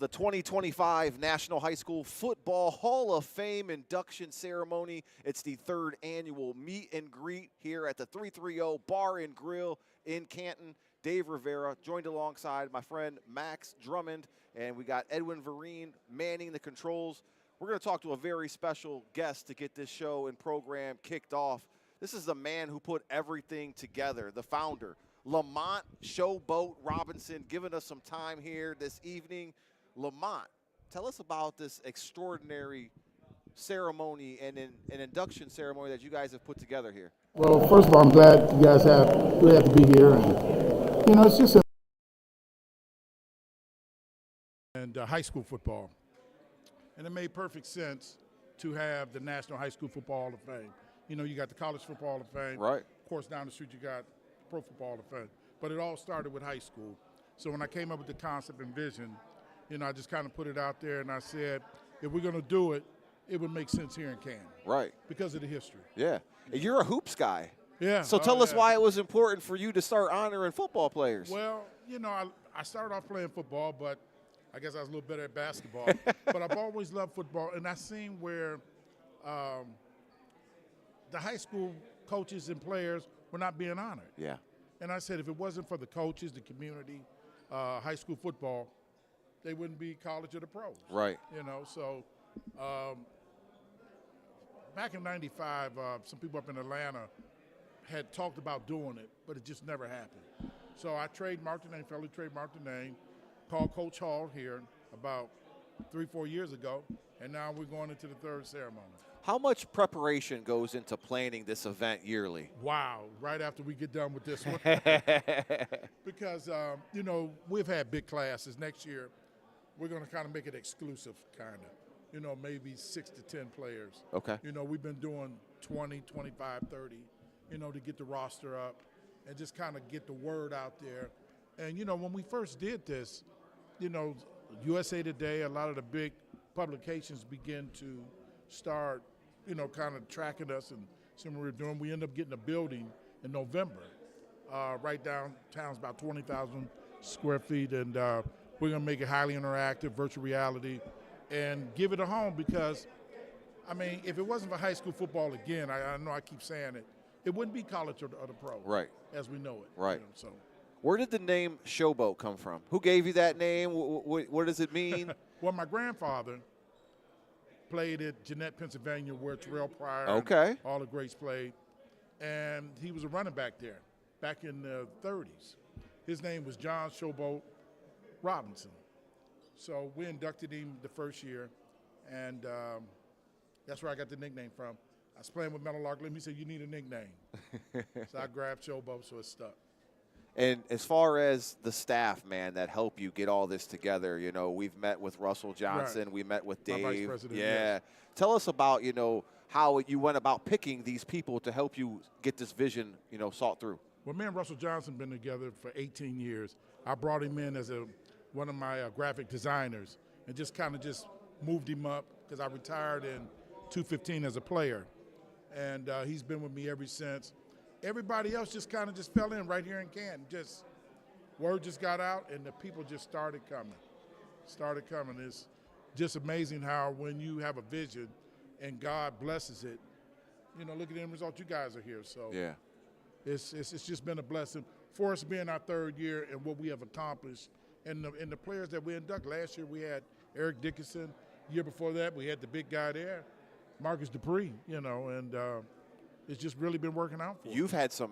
the 2025 National High School Football Hall of Fame induction ceremony. It's the third annual meet and greet here at the 330 Bar and Grill in Canton. Dave Rivera joined alongside my friend Max Drummond, and we got Edwin Vereen manning the controls. We're going to talk to a very special guest to get this show and program kicked off. This is the man who put everything together, the founder, Lamont Showboat Robinson, giving us some time here this evening. Lamont, tell us about this extraordinary ceremony and an induction ceremony that you guys have put together here. Well, first of all, I'm glad you guys glad to be here, and it's just high school football, and it made perfect sense to have the National High School Football Hall of Fame. You got the College Football Hall of Fame. Right. Of course, down the street you got Pro Football Hall of Fame. But it all started with high school. So when I came up with the concept and vision, I just kind of put it out there, and I said, if we're going to do it, it would make sense here in Canton. Right. Because of the history. Yeah. You're a hoops guy. Yeah. So tell us why it was important for you to start honoring football players. Well, I started off playing football, but I guess I was a little better at basketball. But I've always loved football, and I seen where the high school coaches and players were not being honored. Yeah. And I said, if it wasn't for the coaches, the community, high school football, they wouldn't be college or the pros. Right. So back in '95, some people up in Atlanta had talked about doing it, but it just never happened. So I trademarked the name, federally trademarked the name, called Coach Hall here about 3-4 years ago, and now we're going into the third ceremony. How much preparation goes into planning this event yearly? Wow, right after we get done with this one. Because, we've had big classes. Next year, we're going to kind of make it exclusive, kind of. Maybe 6 to 10 players. Okay. We've been doing 20, 25, 30, to get the roster up and just kind of get the word out there. And, when we first did this, USA Today, a lot of the big publications begin to start kind of tracking us and seeing what we're doing. We end up getting a building in November. Right downtown's about 20,000 square feet, and we're going to make it highly interactive, virtual reality, and give it a home because, if it wasn't for high school football, again, I know I keep saying it, it wouldn't be college or the pro. Right. As we know it. Right. So. Where did the name Showboat come from? Who gave you that name? What does it mean? Well, my grandfather played at Jeanette, Pennsylvania, where Terrell Pryor and all the greats played. And he was a running back there back in the 30s. His name was John Showboat Robinson. So we inducted him the first year, and that's where I got the nickname from. I was playing with Metal Lark Lim. He said, you need a nickname. So I grabbed Showboat, so it stuck. And as far as the staff, man, that help you get all this together, we've met with Russell Johnson. Right. We met with Dave. My vice president, yeah. Yes. Tell us about, how you went about picking these people to help you get this vision, sought through. Well, me and Russell Johnson been together for 18 years. I brought him in as one of my graphic designers and just kind of moved him up because I retired in 2015 as a player. And he's been with me ever since. Everybody else just kind of fell in right here in Canton. Word just got out, and the people just started coming. It's just amazing how when you have a vision and God blesses it, look at the end result. You guys are here. So yeah, it's just been a blessing for us being our third year and what we have accomplished. And the players that we inducted. Last year we had Eric Dickinson. Year before that we had the big guy there, Marcus Dupree, and it's just really been working out for us. You've had some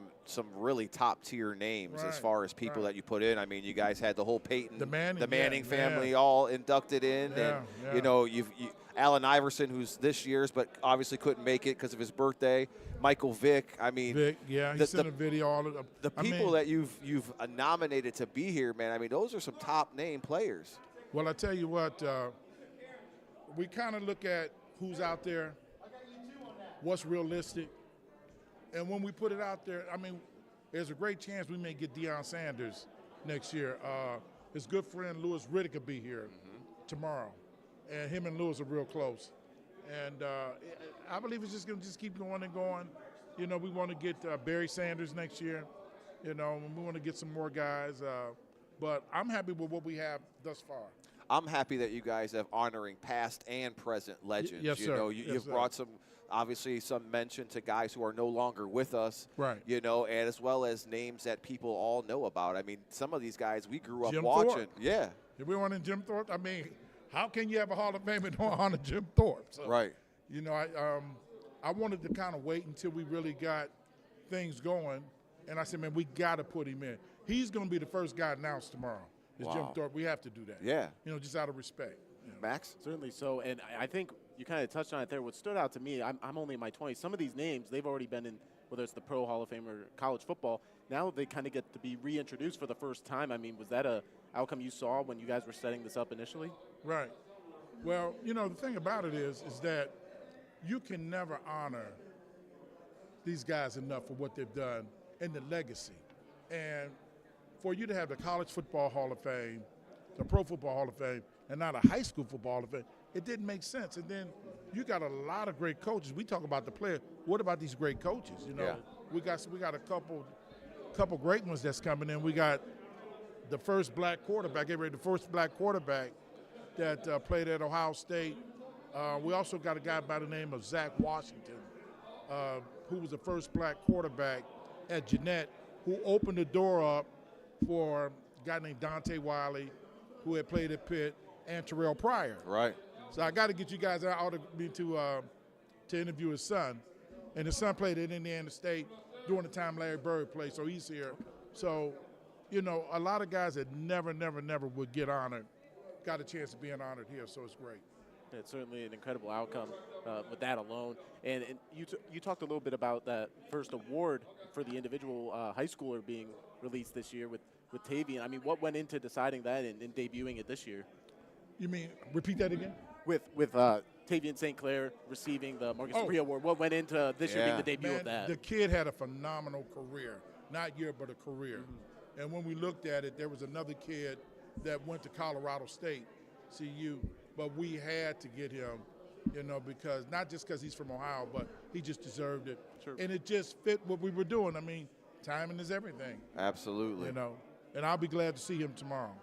really top-tier names as far as people that you put in. You guys had the whole Peyton, the Manning family all inducted in. And, Allen Iverson, who's this year's, but obviously couldn't make it because of his birthday. Michael Vick. Vic, yeah, he sent a video. All of the people that you've nominated to be here, man, those are some top-name players. Well, I tell you what, we kind of look at who's out there, what's realistic. And when we put it out there, there's a great chance we may get Deion Sanders next year. His good friend Louis Riddick will be here tomorrow, and him and Louis are real close. And I believe it's just going to keep going and going. We want to get Barry Sanders next year. And we want to get some more guys. But I'm happy with what we have thus far. I'm happy that you guys have honoring past and present legends. Yes, sir. You've brought some, obviously, some mention to guys who are no longer with us. Right. And as well as names that people all know about. I mean, some of these guys we grew up Jim watching. Thorpe. Yeah. Did we want in Jim Thorpe? I mean, how can you have a Hall of Fame and don't honor Jim Thorpe? So, Right. I wanted to kind of wait until we really got things going, and I said, man, we got to put him in. He's going to be the first guy announced tomorrow. It's Jim Thorpe. We have to do that. Yeah. Just out of respect. Max? Certainly so, and I think you kind of touched on it there. What stood out to me, I'm only in my 20s. Some of these names, they've already been in, whether it's the Pro Hall of Fame or college football. Now they kind of get to be reintroduced for the first time. I mean, was that a outcome you saw when you guys were setting this up initially? Right. Well, the thing about it is that you can never honor these guys enough for what they've done and the legacy. And for you to have the College Football Hall of Fame, the Pro Football Hall of Fame, and not a High School Football Hall of Fame, it didn't make sense. And then you got a lot of great coaches. We talk about the player. What about these great coaches? Yeah. We got a couple great ones that's coming in. We got the first black quarterback, the first black quarterback that played at Ohio State. We also got a guy by the name of Zach Washington, who was the first black quarterback at Jeanette, who opened the door up for a guy named Dante Wiley, who had played at Pitt, and Terrell Pryor. Right. So I got to get you guys out to interview his son. And his son played at Indiana State during the time Larry Bird played, so he's here. So, a lot of guys that never would get honored got a chance of being honored here, so it's great. It's certainly an incredible outcome with that alone. And you talked a little bit about that first award for the individual high schooler being released this year with Tavian. I mean, what went into deciding that and debuting it this year? You mean, repeat that again? With Tavian St. Clair receiving the Marcus Dupree Award, what went into this year being the debut of that? The kid had a phenomenal career, not year, but a career. Mm-hmm. And when we looked at it, there was another kid that went to Colorado State, CU, but we had to get him, because not just because he's from Ohio, but he just deserved it. Sure. And it just fit what we were doing. I mean, timing is everything. Absolutely. And I'll be glad to see him tomorrow.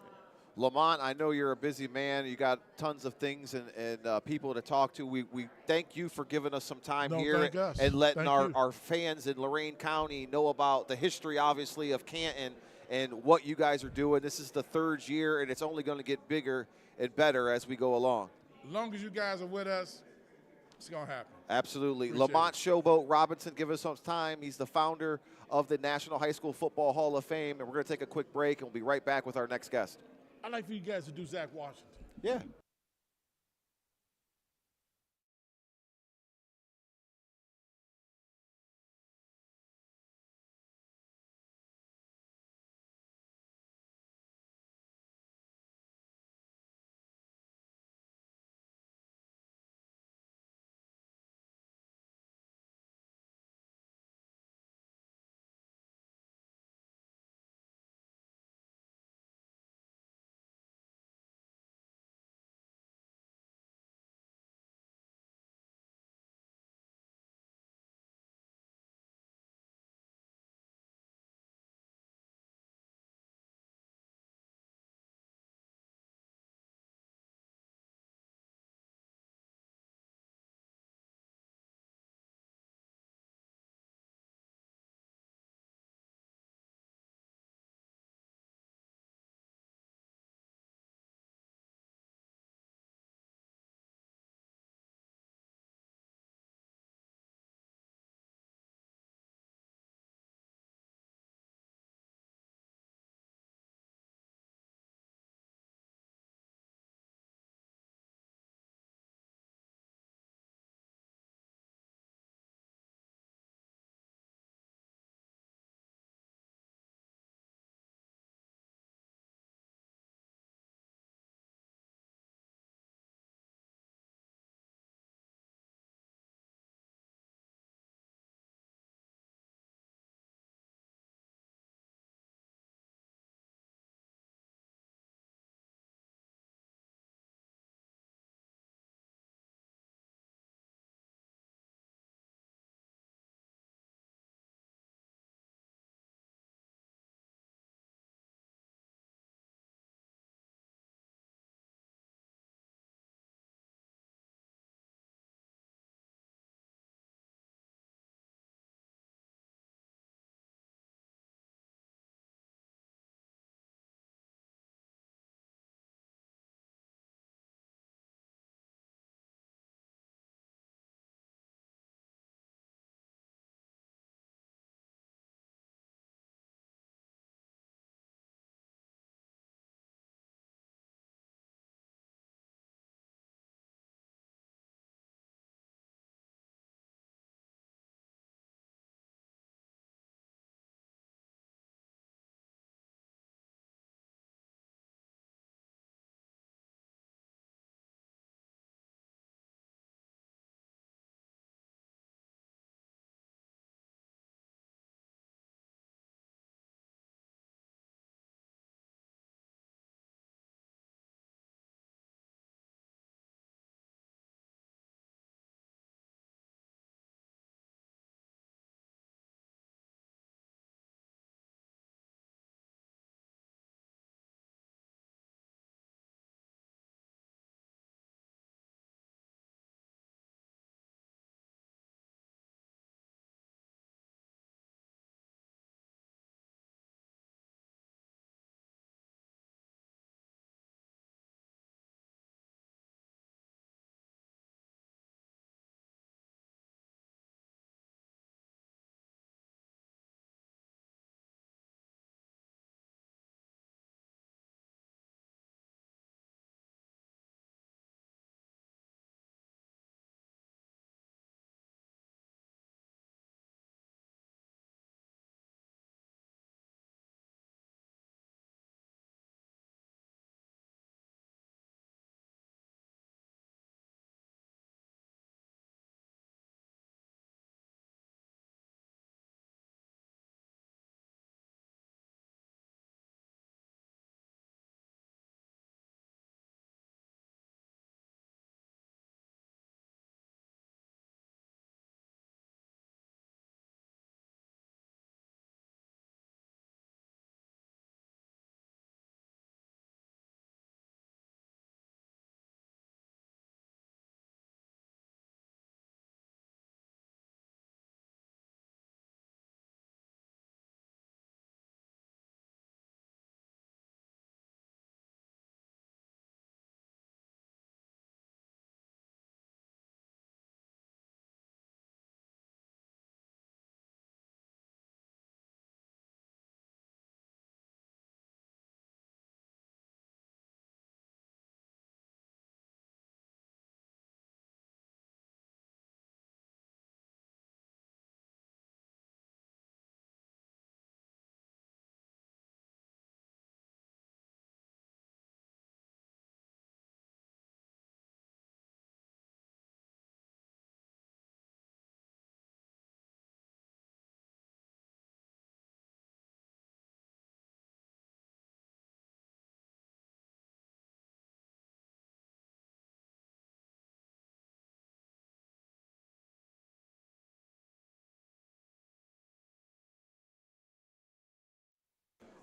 Lamont, I know you're a busy man. You got tons of things and people to talk to. We thank you for giving us some time here and letting our fans in Lorain County know about the history, obviously, of Canton and what you guys are doing. This is the third year, and it's only going to get bigger and better as we go along. As long as you guys are with us, it's going to happen. Absolutely. Appreciate Lamont Showboat Robinson, give us some time. He's the founder of the National High School Football Hall of Fame, and we're going to take a quick break, and we'll be right back with our next guest. I'd like for you guys to do Zach Washington. Yeah.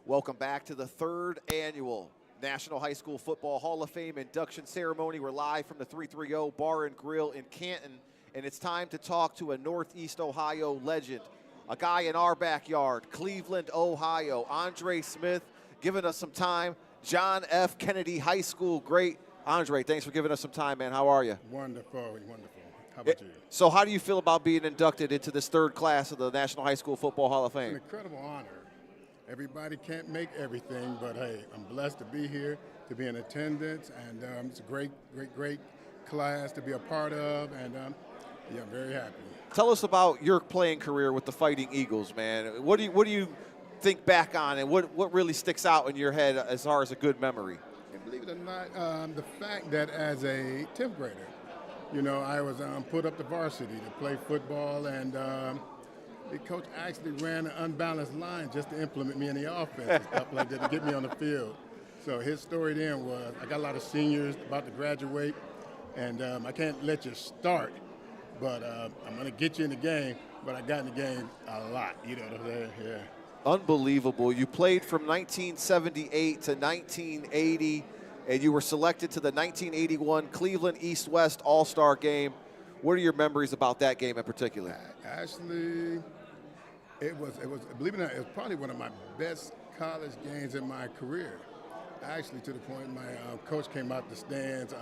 Welcome back to the third annual National High School Football Hall of Fame induction ceremony. We're live from the 330 Bar and Grill in Canton, and it's time to talk to a Northeast Ohio legend, a guy in our backyard, Cleveland, Ohio, Andre Smith, giving us some time. John F. Kennedy High School great. Andre, thanks for giving us some time, man. How are you? Wonderful, wonderful. How about you? So how do you feel about being inducted into this third class of the National High School Football Hall of It's Fame? an incredible honor. Everybody can't make everything, but hey, I'm blessed to be here, to be in attendance, and it's a great class to be a part of, and yeah, I'm very happy. Tell us about your playing career with the Fighting Eagles, man. What do you think back on, and what really sticks out in your head as far as a good memory? And believe it or not, the fact that as a 10th grader, you know, I was put up to varsity to play football, and the coach actually ran an unbalanced line just to implement me in the offense and stuff like that to get me on the field. So his story then was, I got a lot of seniors about to graduate, and I can't let you start, but I'm going to get you in the game. But I got in the game a lot, you know what I'm saying? Yeah. Unbelievable. You played from 1978 to 1980, and you were selected to the 1981 Cleveland East-West All-Star Game. What are your memories about that game in particular? Actually, it was, believe it or not, it was probably one of my best college games in my career. Actually, to the point my coach came out the stands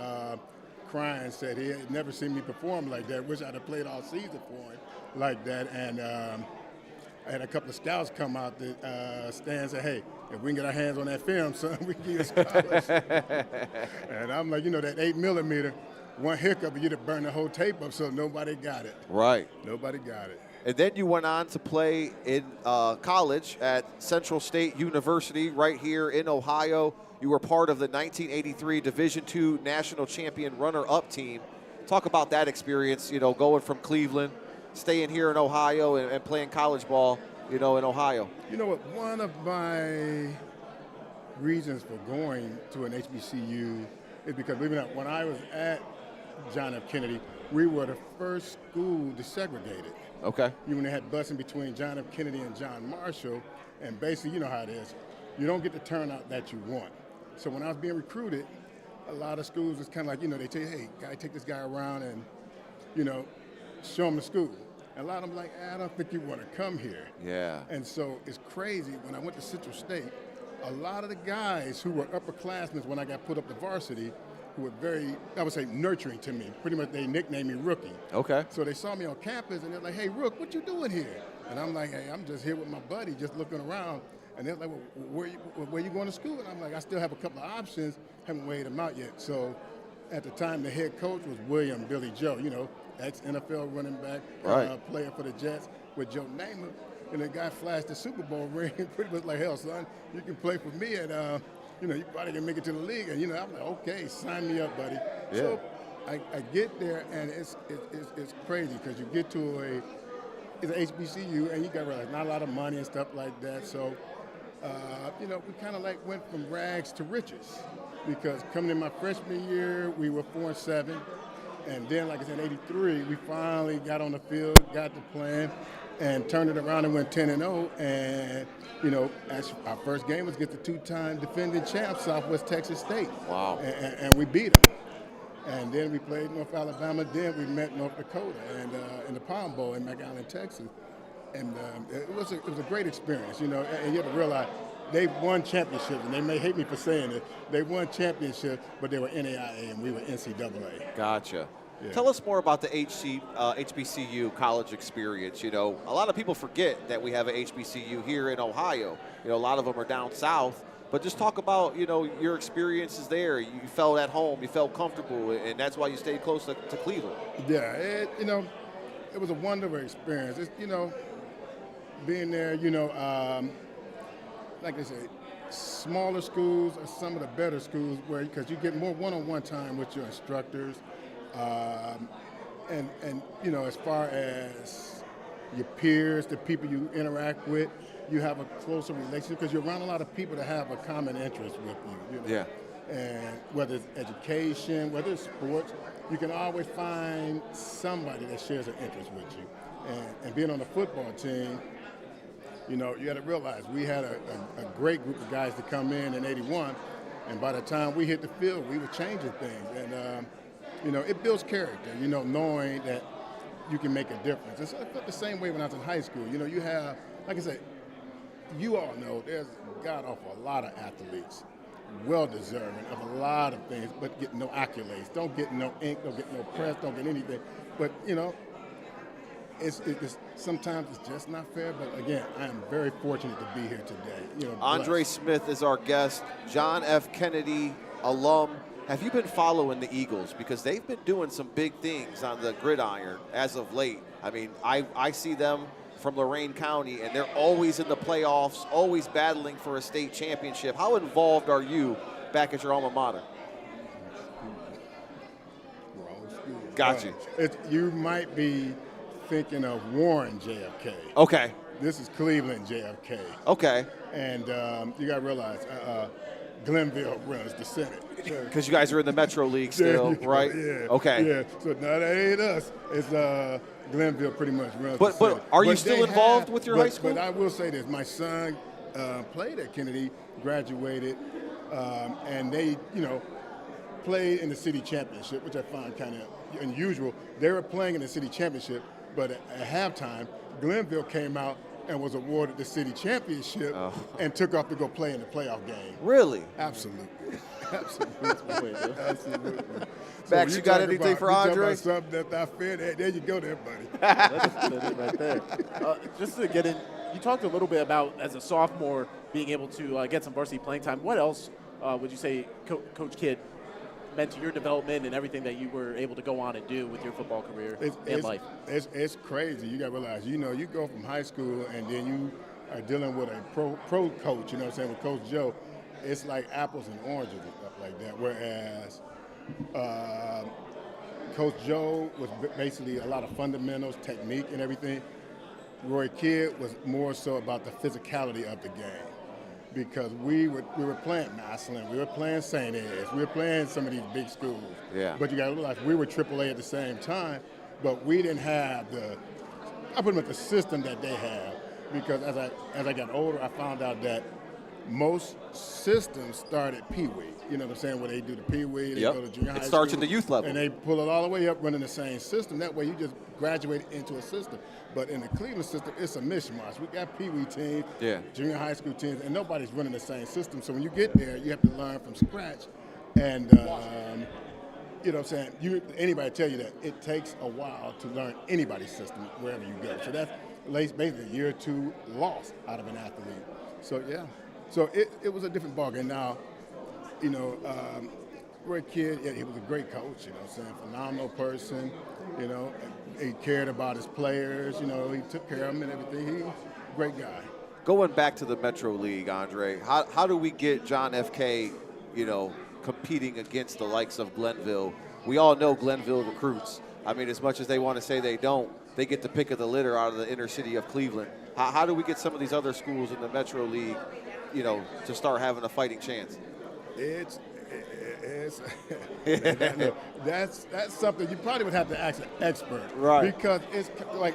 crying, said he had never seen me perform like that. Wish I'd have played all season for him like that. And I had a couple of scouts come out the stands and say, hey, if we can get our hands on that film, son, we can give you a scholarship. And I'm like, you know, that 8mm, one hiccup, you'd have burned the whole tape up, so nobody got it. Right. Nobody got it. And then you went on to play in college at Central State University right here in Ohio. You were part of the 1983 Division II National Champion runner-up team. Talk about that experience, you know, going from Cleveland, staying here in Ohio and playing college ball, you know, in Ohio. You know what, one of my reasons for going to an HBCU is because, believe it or not, when I was at John F. Kennedy, we were the first school to segregate it. Okay. You when they had busing between John F. Kennedy and John Marshall, and basically, you know how it is, you don't get the turnout that you want. So when I was being recruited, a lot of schools was kind of like, you know, they tell you, hey, guy, take this guy around and, you know, show him the school. And a lot of them like, I don't think you want to come here. Yeah. And so it's crazy, when I went to Central State, a lot of the guys who were upperclassmen when I got put up to varsity, who were very, I would say, nurturing to me. Pretty much they nicknamed me Rookie. Okay. So they saw me on campus and they're like, hey, Rook, what you doing here? And I'm like, hey, I'm just here with my buddy, just looking around. And they're like, well, where you going to school? And I'm like, I still have a couple of options, haven't weighed them out yet. So at the time, the head coach was William Billy Joe, you know, ex-NFL running back, right. Player for the Jets with Joe Namath. And the guy flashed the Super Bowl ring, pretty much like, hell, son, you can play for me and, you know, you probably can make it to the league. And, you know, I'm like, okay, sign me up, buddy. Yeah. So I get there, and it's crazy because you get to it's an HBCU, and you got to realize not a lot of money and stuff like that. So, you know, we kind of like went from rags to riches because coming in my freshman year, we were 4-7. And then, like I said, in '83, we finally got on the field, got the plan, and turned it around and went 10-0. And, you know, our first game was against the two-time defending champs, Southwest Texas State. Wow. And we beat them. And then we played North Alabama. Then we met North Dakota and in the Palm Bowl in McAllen, Texas. And it was a great experience, you know. And you have to realize they've won championships, and they may hate me for saying it. They won championships, but they were NAIA and we were NCAA. Gotcha. Yeah. Tell us more about the HBCU college experience. You know, a lot of people forget that we have an HBCU here in Ohio. You know, a lot of them are down south. But just talk about, you know, your experiences there. You felt at home, you felt comfortable, and that's why you stayed close to Cleveland. Yeah, you know, it was a wonderful experience. It's, you know, being there, you know, like I said, smaller schools are some of the better schools where, because you get more one-on-one time with your instructors. And you know, as far as your peers, the people you interact with, you have a closer relationship because you're around a lot of people that have a common interest with you. You know? Yeah. And whether it's education, whether it's sports, you can always find somebody that shares an interest with you. And being on the football team, You know, you got to realize we had a great group of guys to come in '81, and by the time we hit the field, we were changing things. And, you know, it builds character, you know, knowing that you can make a difference. It's the same way when I was in high school. You know, you have, like I said, you all know there's God awful a lot of athletes, well-deserving of a lot of things, but get no accolades. Don't get no ink, don't get no press, don't get anything. But, you know, it's sometimes it's just not fair. But, again, I am very fortunate to be here today. You know, Andre blessed. Smith is our guest, John F. Kennedy alum. Have you been following the Eagles? Because they've been doing some big things on the gridiron as of late. I mean, I see them from Lorain County, and they're always in the playoffs, always battling for a state championship. How involved are you back at your alma mater? Got you. You might be thinking of Warren JFK. Okay. This is Cleveland JFK. Okay. And you got to realize Glenville runs the Senate. Because you guys are in the Metro League still, right? Yeah. Okay. Yeah. So now that ain't us. It's Glenville pretty much runs the Senate. But are you still involved with your high school? But I will say this. My son played at Kennedy, graduated, and they, you know, played in the city championship, which I find kind of unusual. They were playing in the city championship, but at halftime, Glenville came out and was awarded the city championship and took off to go play in the playoff game. Really? Absolutely. Absolutely. Absolutely. Max, you got anything for Andre? About something that's not fair. There you go there, buddy. That's it right there. Just to get in, you talked a little bit about, as a sophomore, being able to get some varsity playing time. What else would you say Coach Kidd meant to your development and everything that you were able to go on and do with your football career and life? It's crazy. You got to realize, you know, you go from high school and then you are dealing with a pro coach, you know what I'm saying, with Coach Joe. It's like apples and oranges and stuff like that. Whereas Coach Joe was basically a lot of fundamentals, technique and everything. Roy Kidd was more so about the physicality of the game. Because we were playing Massillon, we were playing St. Ed's, we were playing some of these big schools. Yeah. But you got to realize we were AAA at the same time, but we didn't have I put them at the system that they have. Because as I got older, I found out that most systems start at Pee Wee. You know what I'm saying? Where they do the Pee Wee, they go to junior high school. It starts at the youth level. And they pull it all the way up running the same system. That way you just graduate into a system. But in the Cleveland system, it's a mishmash. We got Pee Wee teams, junior high school teams, and nobody's running the same system. So when you get there, you have to learn from scratch. And, you know what I'm saying? Anybody tell you that it takes a while to learn anybody's system wherever you go. So that's basically a year or two lost out of an athlete. So, yeah. So it was a different ballgame. Now, you know, Roy Kidd, he was a great coach, you know what I'm saying? Phenomenal person, you know. He cared about his players, you know. He took care of them and everything. He was a great guy. Going back to the Metro League, Andre, how do we get John F.K., you know, competing against the likes of Glenville? We all know Glenville recruits. I mean, as much as they want to say they don't, they get the pick of the litter out of the inner city of Cleveland. How do we get some of these other schools in the Metro League, you know, to start having a fighting chance? That's something you probably would have to ask an expert. Right. Because it's like,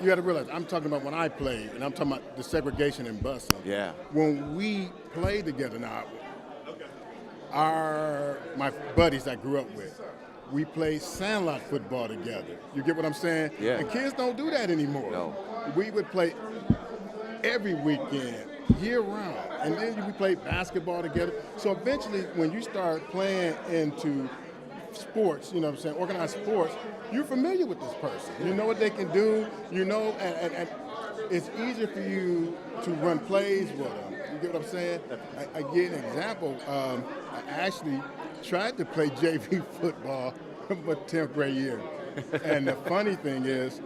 you got to realize, I'm talking about when I played, and I'm talking about the segregation in busing. Yeah. When we played together now, my buddies I grew up with, we played sandlot football together. You get what I'm saying? Yeah. And kids don't do that anymore. No. We would play every weekend, year round. And then we played basketball together. So eventually, when you start playing into sports, you know what I'm saying, organized sports, you're familiar with this person. You know what they can do, you know, and it's easier for you to run plays with them. You get what I'm saying? I give an example. I actually tried to play JV football for 10th grade year. And the funny thing is,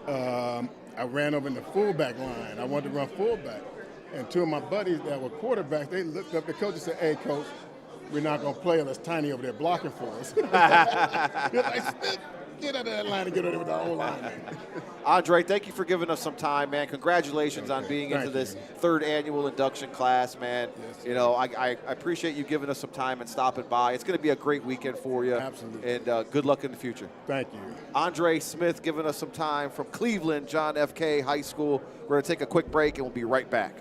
I ran over in the fullback line. I wanted to run fullback. And two of my buddies that were quarterbacks, they looked up, the coach and said, "Hey, coach, we're not going to play unless Tiny over there blocking for us." You're like, Get out of that line and get over there with the whole line. Andre, thank you for giving us some time, man. Congratulations on being into Thank this you. third annual induction class, man. Yes, You know, I appreciate you giving us some time and stopping by. It's going to be a great weekend for you. Absolutely. And good luck in the future. Thank you. Andre Smith giving us some time from Cleveland, John F. K. High School. We're going to take a quick break, and we'll be right back.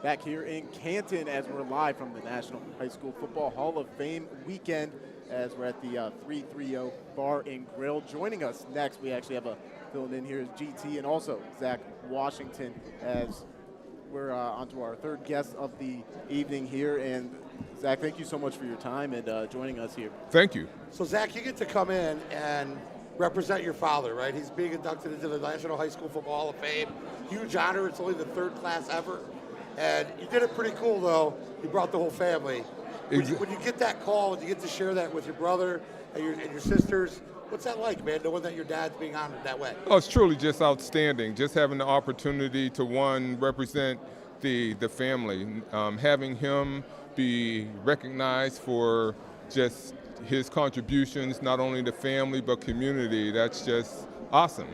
Back here in Canton as we're live from the National High School Football Hall of Fame weekend as we're at the 330 Bar and Grill. Joining us next, we actually have a filling in here is GT and also Zach Washington as we're on to our third guest of the evening here. And Zach, thank you so much for your time and joining us here. Thank you. So, Zach, you get to come in and represent your father, right? He's being inducted into the National High School Football Hall of Fame. Huge honor. It's only the third class ever. And you did it pretty cool, though. You brought the whole family. When Exa- you get that call and you get to share that with your brother and your sisters, what's that like, man, knowing that your dad's being honored that way? Oh, it's truly just outstanding. Just having the opportunity to, one, represent the family, having him be recognized for just his contributions, not only to family but community. That's just awesome.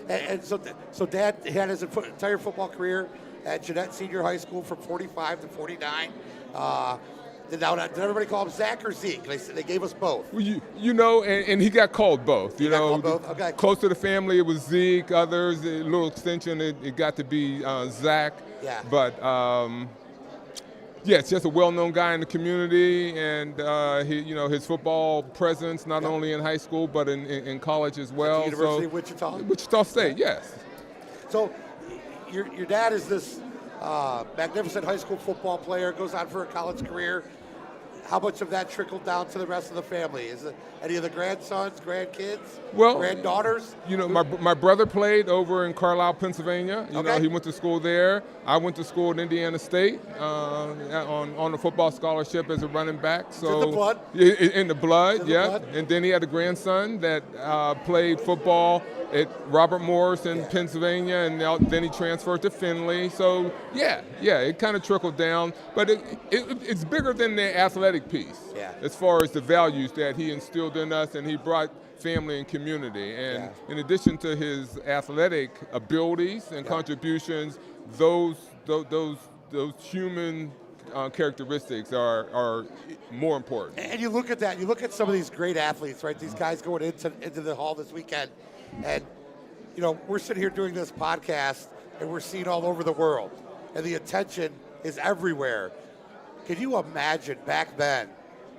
And so Dad had his entire football career at Jeanette Senior High School from 45 to 49. Did everybody call him Zach or Zeke? They gave us both. Well, you know, and he got called both. You got know, called both? Okay. Close to the family, it was Zeke. Others, a little extension, it got to be Zach. Yeah. But yeah, it's just a well-known guy in the community, and his football presence not only in high school but in college as well. At the University of Wichita. Wichita State, yes. So your dad is this magnificent high school football player, goes on for a college career. How much of that trickled down to the rest of the family? Is it any of the grandsons, grandkids, granddaughters? You know, my brother played over in Carlisle, Pennsylvania. You know, he went to school there. I went to school at Indiana State on a football scholarship as a running back. So in the blood? In the blood, yeah. Blood? And then he had a grandson that played football at Robert Morris in Pennsylvania, and then he transferred to Findlay. So yeah, it kind of trickled down, but it's bigger than the athletic piece. Yeah. As far as the values that he instilled in us, and he brought family and community. And in addition to his athletic abilities and contributions, those human characteristics are more important. And you look at that. You look at some of these great athletes, right? These guys going into the hall this weekend, and you know we're sitting here doing this podcast, and we're seen all over the world, and the attention is everywhere. Can you imagine back then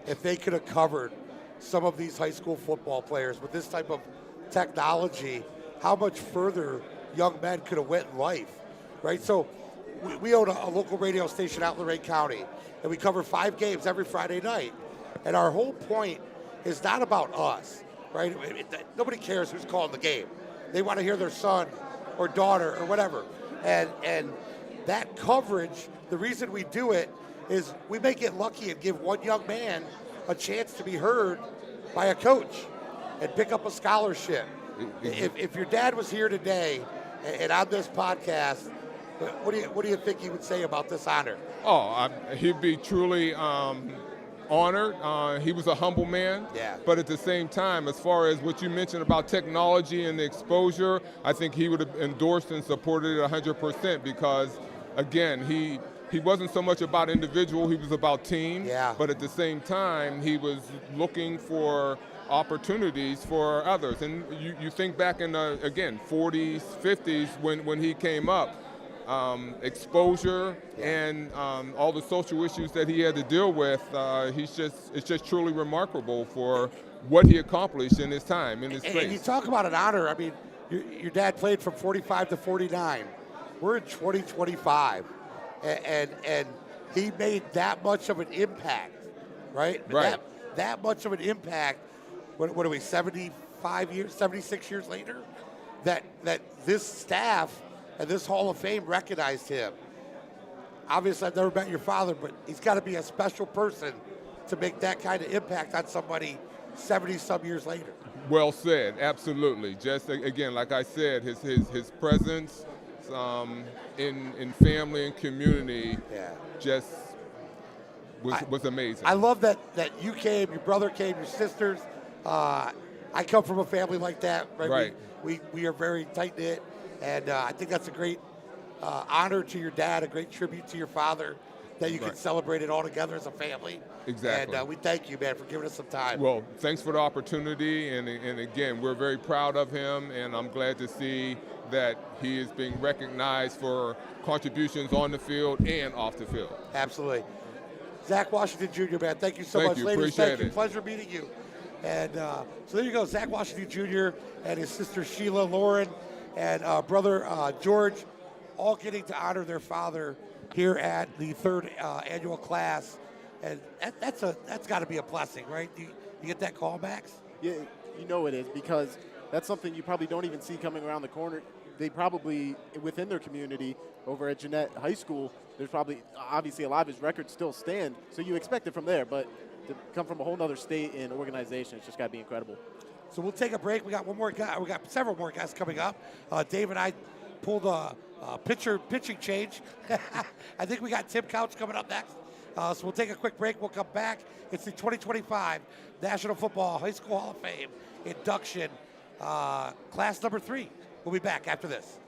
if they could have covered some of these high school football players with this type of technology? How much further young men could have went in life, right? So we own a local radio station out in Lorain County, and we cover 5 games every Friday night. And our whole point is not about us, right? Nobody cares who's calling the game. They want to hear their son or daughter or whatever. And that coverage, the reason we do it is we may get lucky and give one young man a chance to be heard by a coach and pick up a scholarship. If your dad was here today and on this podcast, what do you think he would say about this honor? He'd be truly honored. He was a humble man. Yeah. But at the same time, as far as what you mentioned about technology and the exposure, I think he would have endorsed and supported it 100% because, again, he wasn't so much about individual, he was about team. Yeah. But at the same time, he was looking for opportunities for others. And you think back in the, again, 40s, 50s when he came up, exposure and all the social issues that he had to deal with, it's just truly remarkable for what he accomplished in his time, in his space. And you talk about an honor. I mean, your dad played from 45 to 49. We're in 2025, and he made that much of an impact, right? Right. That much of an impact. What are we, 75 years, 76 years later? That this staff and this Hall of Fame recognized him. Obviously, I've never met your father, but he's got to be a special person to make that kind of impact on somebody 70-some years later. Well said, absolutely. Just, again, like I said, his presence in family and community just was amazing. I love that you came, your brother came, your sisters. I come from a family like that, right? Right. We are very tight-knit. And I think that's a great honor to your dad, a great tribute to your father, that you can celebrate it all together as a family. Exactly. And we thank you, man, for giving us some time. Well, thanks for the opportunity. And again, we're very proud of him. And I'm glad to see that he is being recognized for contributions on the field and off the field. Absolutely. Zach Washington Jr., man, thank you so much. You. Ladies, Appreciate thank you. it. Pleasure meeting you. And so there you go, Zach Washington Jr. and his sister Sheila Lorain and brother George, all getting to honor their father here at the 3rd annual class. And that's got to be a blessing, right? You get that call, Max? Yeah, you know it is, because that's something you probably don't even see coming around the corner. They probably, within their community, over at Jeanette High School, there's probably, obviously a lot of his records still stand, so you expect it from there, but to come from a whole other state and organization, it's just got to be incredible. So we'll take a break. We got one more guy. We got several more guys coming up. Dave and I pulled a pitching change. I think we got Tim Couch coming up next. So we'll take a quick break. We'll come back. It's the 2025 National Football High School Hall of Fame induction, class number 3. We'll be back after this.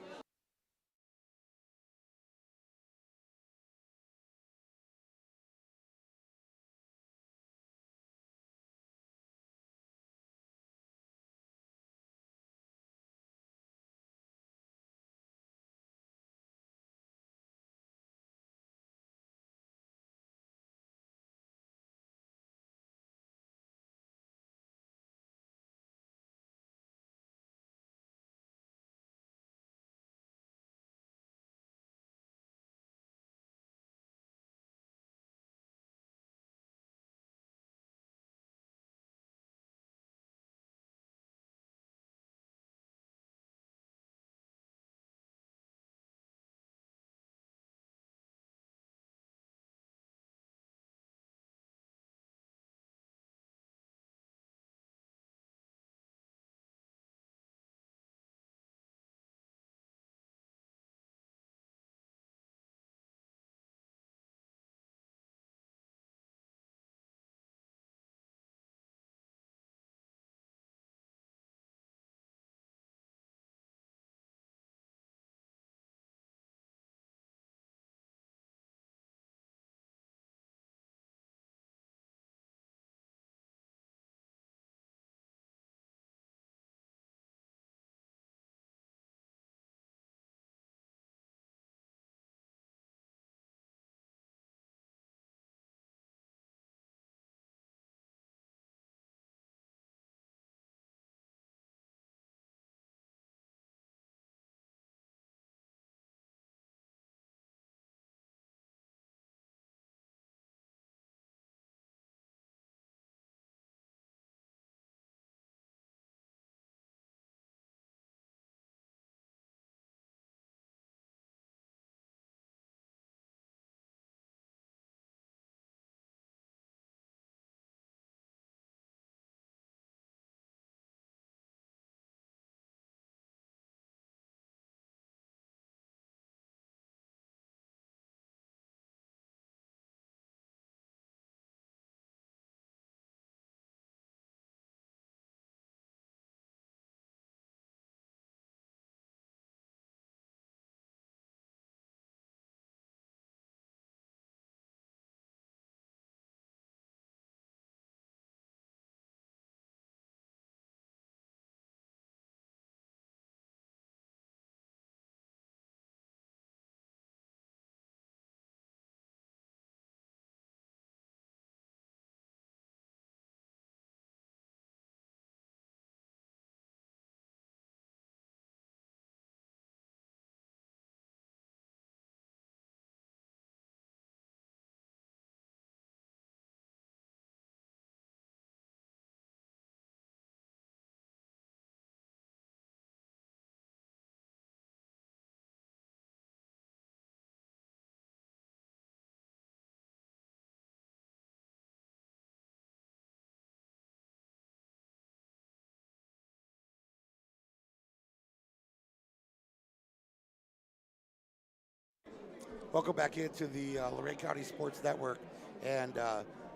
Welcome back into the Lorain County Sports Network. And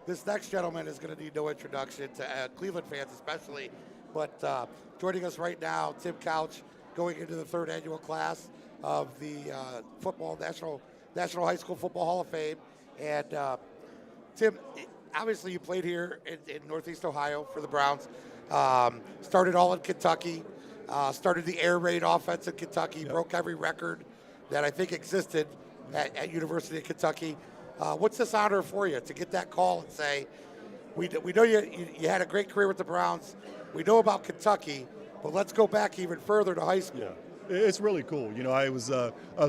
this next gentleman is going to need no introduction to Cleveland fans especially. But joining us right now, Tim Couch, going into the 3rd annual class of the National High School Football Hall of Fame. And Tim, obviously you played here in Northeast Ohio for the Browns. Started all in Kentucky. Started the air raid offense in Kentucky. Yep. Broke every record that I think existed at University of Kentucky. What's this honor for you to get that call and say, we know you had a great career with the Browns. We know about Kentucky, but let's go back even further to high school. It's really cool. You know, I was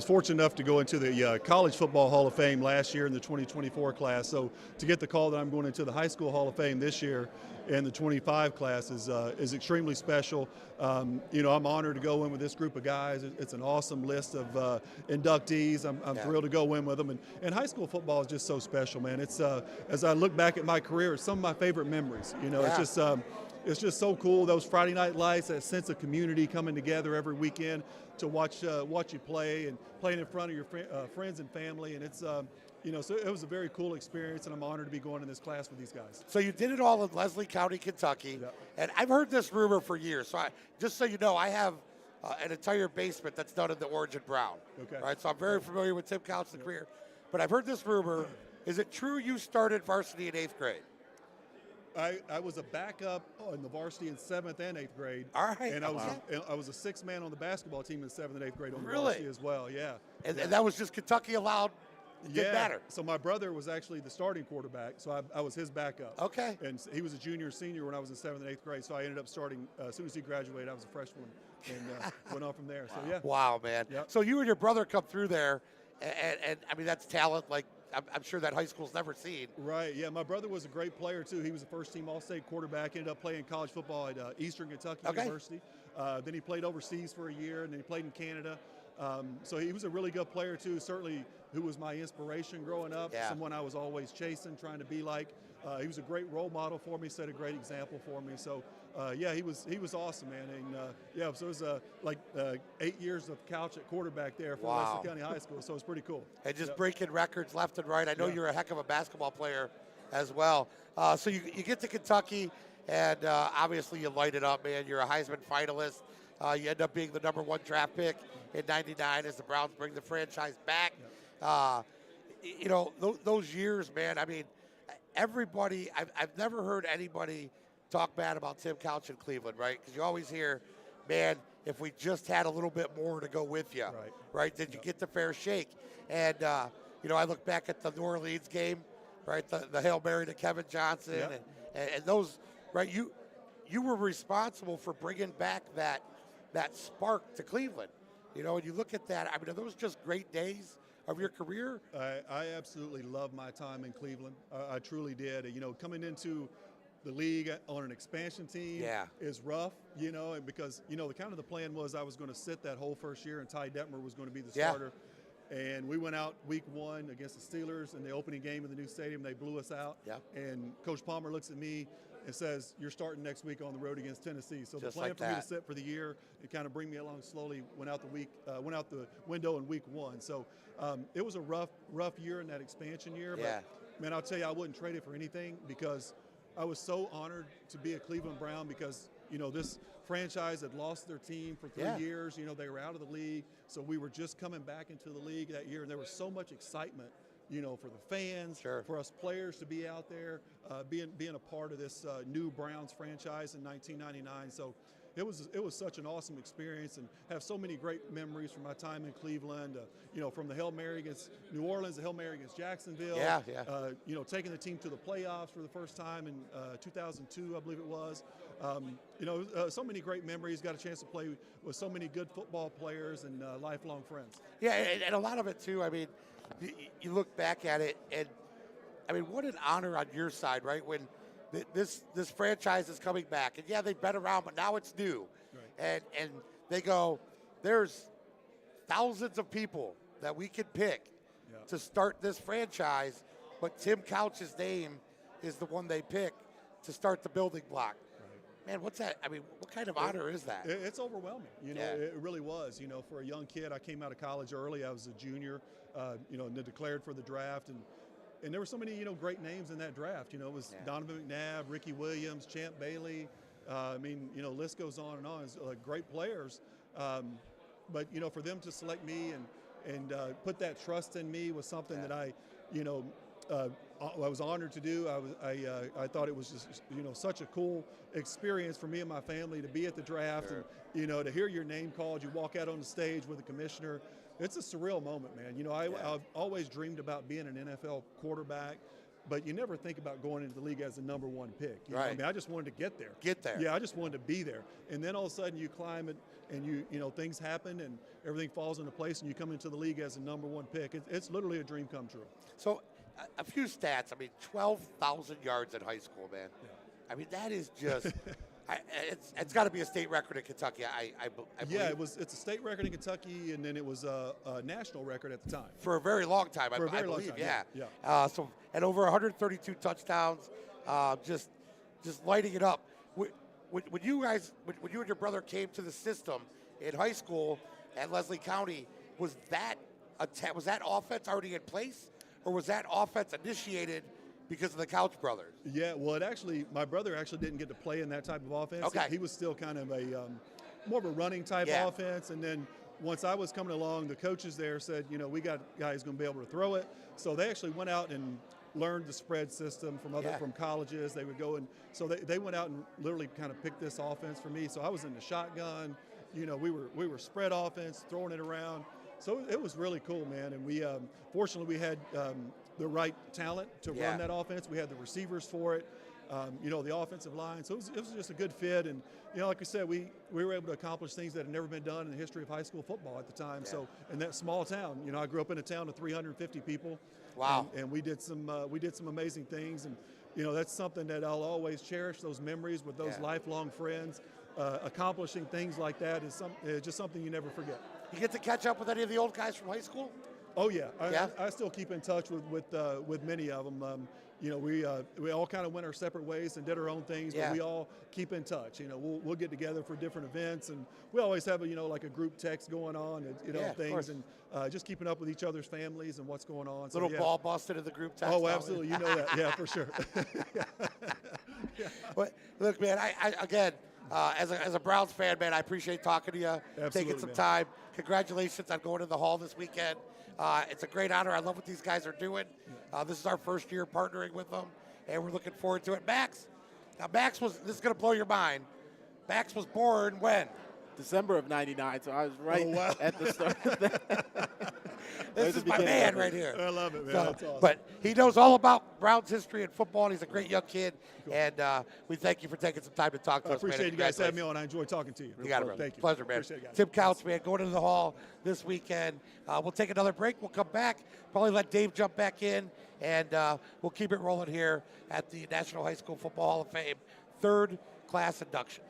fortunate enough to go into the College Football Hall of Fame last year in the 2024 class. So to get the call that I'm going into the High School Hall of Fame this year in the 25 class is extremely special. You know, I'm honored to go in with this group of guys. It's an awesome list of inductees. I'm thrilled to go in with them. And high school football is just so special, man. It's as I look back at my career, it's some of my favorite memories. You know, it's just so cool. Those Friday night lights, that sense of community coming together every weekend to watch you play and playing in front of your friends and family. And it's you know, so it was a very cool experience, and I'm honored to be going in this class with these guys. So you did it all in Leslie County, Kentucky, and I've heard this rumor for years. So just so you know, I have an entire basement that's done in the orange and brown. Okay. Right. So I'm very familiar with Tim Couch's career, but I've heard this rumor. Is it true you started varsity in 8th grade? I was a backup in the varsity in 7th and 8th grade. All right. And I was a 6th man on the basketball team in 7th and 8th grade on the Really? varsity as well. Yeah. And that was just Kentucky allowed. Didn't matter. So my brother was actually the starting quarterback, so I was his backup. Okay. And he was a junior, senior when I was in 7th and 8th grade. So I ended up starting as soon as he graduated. I was a freshman, and went on from there. So yeah. Wow, man. Yep. So you and your brother come through there, and I mean that's talent like I'm sure that high school's never seen. Right. Yeah. My brother was a great player too. He was a first-team All-State quarterback. Ended up playing college football at Eastern Kentucky University. Then he played overseas for a year, and then he played in Canada. So he was a really good player too. Certainly, who was my inspiration growing up. Yeah. Someone I was always chasing, trying to be like. He was a great role model for me. Set a great example for me. So yeah, he was awesome, man. And yeah, so it was like 8 years of couch at quarterback there for Leslie County High School. So it's pretty cool. And just breaking records left and right. I know you're a heck of a basketball player as well. So you get to Kentucky, and obviously you light it up, man. You're a Heisman finalist. You end up being the #1 draft pick in '99 as the Browns bring the franchise back. You know, those years, man, I mean, everybody, I've never heard anybody talk bad about Tim Couch in Cleveland, right? Because you always hear, man, if we just had a little bit more to go with you, right? Did you get the fair shake? And, you know, I look back at the New Orleans game, right? The Hail Mary to Kevin Johnson and those, right? You were responsible for bringing back that spark to Cleveland. You know, and you look at that, I mean, are those just great days of your career? I absolutely loved my time in Cleveland. I truly did. You know, coming into the league on an expansion team is rough, you know, and because, you know, the plan was I was going to sit that whole first year and Ty Detmer was going to be the starter. And we went out week 1 against the Steelers in the opening game of the new stadium. They blew us out. And Coach Palmer looks at me and says, you're starting next week on the road against Tennessee. So just the plan like for me to sit for the year and kind of bring me along slowly went out the window in week 1. So it was a rough year in that expansion year. But, man, I'll tell you, I wouldn't trade it for anything because I was so honored to be a Cleveland Brown because, you know, this franchise had lost their team for 3 years. You know, they were out of the league. So we were just coming back into the league that year, and there was so much excitement, you know, for the fans, for us players to be out there, being a part of this new Browns franchise in 1999. So it was such an awesome experience, and have so many great memories from my time in Cleveland. You know, from the Hail Mary against New Orleans, the Hail Mary against Jacksonville. You know, taking the team to the playoffs for the first time in 2002, I believe it was. You know, so many great memories. Got a chance to play with so many good football players and lifelong friends. Yeah, and a lot of it too. I mean, you look back at it, and I mean, what an honor on your side, right? When this franchise is coming back, and they've been around, but now it's new, and they go, there's thousands of people that we could pick to start this franchise, but Tim Couch's name is the one they pick to start the building block. Man, what's that? I mean, what kind of honor is that? It's overwhelming. You know, it really was. You know, for a young kid, I came out of college early. I was a junior, you know, and declared for the draft. And there were so many, you know, great names in that draft. You know, it was Donovan McNabb, Ricky Williams, Champ Bailey. I mean, you know, list goes on and on. It's, great players. But, you know, for them to select me and put that trust in me was something that I, you know, I was honored to do. I thought it was just, you know, such a cool experience for me and my family to be at the draft and, you know, to hear your name called. You walk out on the stage with the commissioner. It's a surreal moment, man. You know, I've always dreamed about being an NFL quarterback. but you never think about going into the league as the number one pick. You know what I Right. mean, I just wanted to get there. Get there. Yeah, I just wanted to be there. And then all of a sudden you climb it, and you know things happen, and everything falls into place, and you come into the league as the number one pick. It's literally a dream come true. So, a few stats. I mean, 12,000 yards in high school, man. I mean, that is just. It's got to be a state record in Kentucky. I Yeah, believe. it's a state record in Kentucky, and then it was a national record at the time. For a very long time, For a very I long believe. time, Yeah. yeah. So, and over 132 touchdowns, just lighting it up. When you and your brother came to the system in high school at Leslie County, was that offense already in place, or was that offense initiated because of the Couch brothers? Yeah, well, my brother actually didn't get to play in that type of offense. Okay. He was still kind of a more of a running type Yeah. offense, and then once I was coming along, the coaches there said, you know, we got guys going to be able to throw it. So they actually went out and learned the spread system from colleges. They would go and so they went out and literally kind of picked this offense for me. So I was in the shotgun. You know, we were spread offense, throwing it around. So it was really cool, man. And we fortunately we had the right talent to run that offense. We had the receivers for it. You know, the offensive line. So it was just a good fit. And, you know, like we said, we were able to accomplish things that had never been done in the history of high school football at the time. Yeah. So in that small town, you know, I grew up in a town of 350 people. Wow. And we did some amazing things. And, you know, that's something that I'll always cherish, those memories with those lifelong friends. Accomplishing things like that is just something you never forget. You get to catch up with any of the old guys from high school? Oh yeah, I still keep in touch with many of them. You know, we all kind of went our separate ways and did our own things, but we all keep in touch. You know, we'll get together for different events, and we always have like a group text going on, and things, and just keeping up with each other's families and what's going on. Little ball busted in the group text. Oh, absolutely, you know that, yeah, for sure. But look, man, I again. As a Browns fan, man, I appreciate talking to you, taking some time. Congratulations on going to the Hall this weekend. It's a great honor. I love what these guys are doing. This is our first year partnering with them, and we're looking forward to it. Max this is going to blow your mind. Max was born when? December of '99, so I was right at the start of that. This is my man right here. I love it, man. So, That's awesome. But he knows all about Browns history and football, and he's a great young kid. Cool. And we thank you for taking some time to talk to us, man. I appreciate you guys having me on. I enjoy talking to you. You got it, brother. Thank you. Pleasure, man. Appreciate it, guys. Tim Couch, man, going to the Hall this weekend. We'll take another break. We'll come back. Probably let Dave jump back in, and we'll keep it rolling here at the National High School Football Hall of Fame third class induction.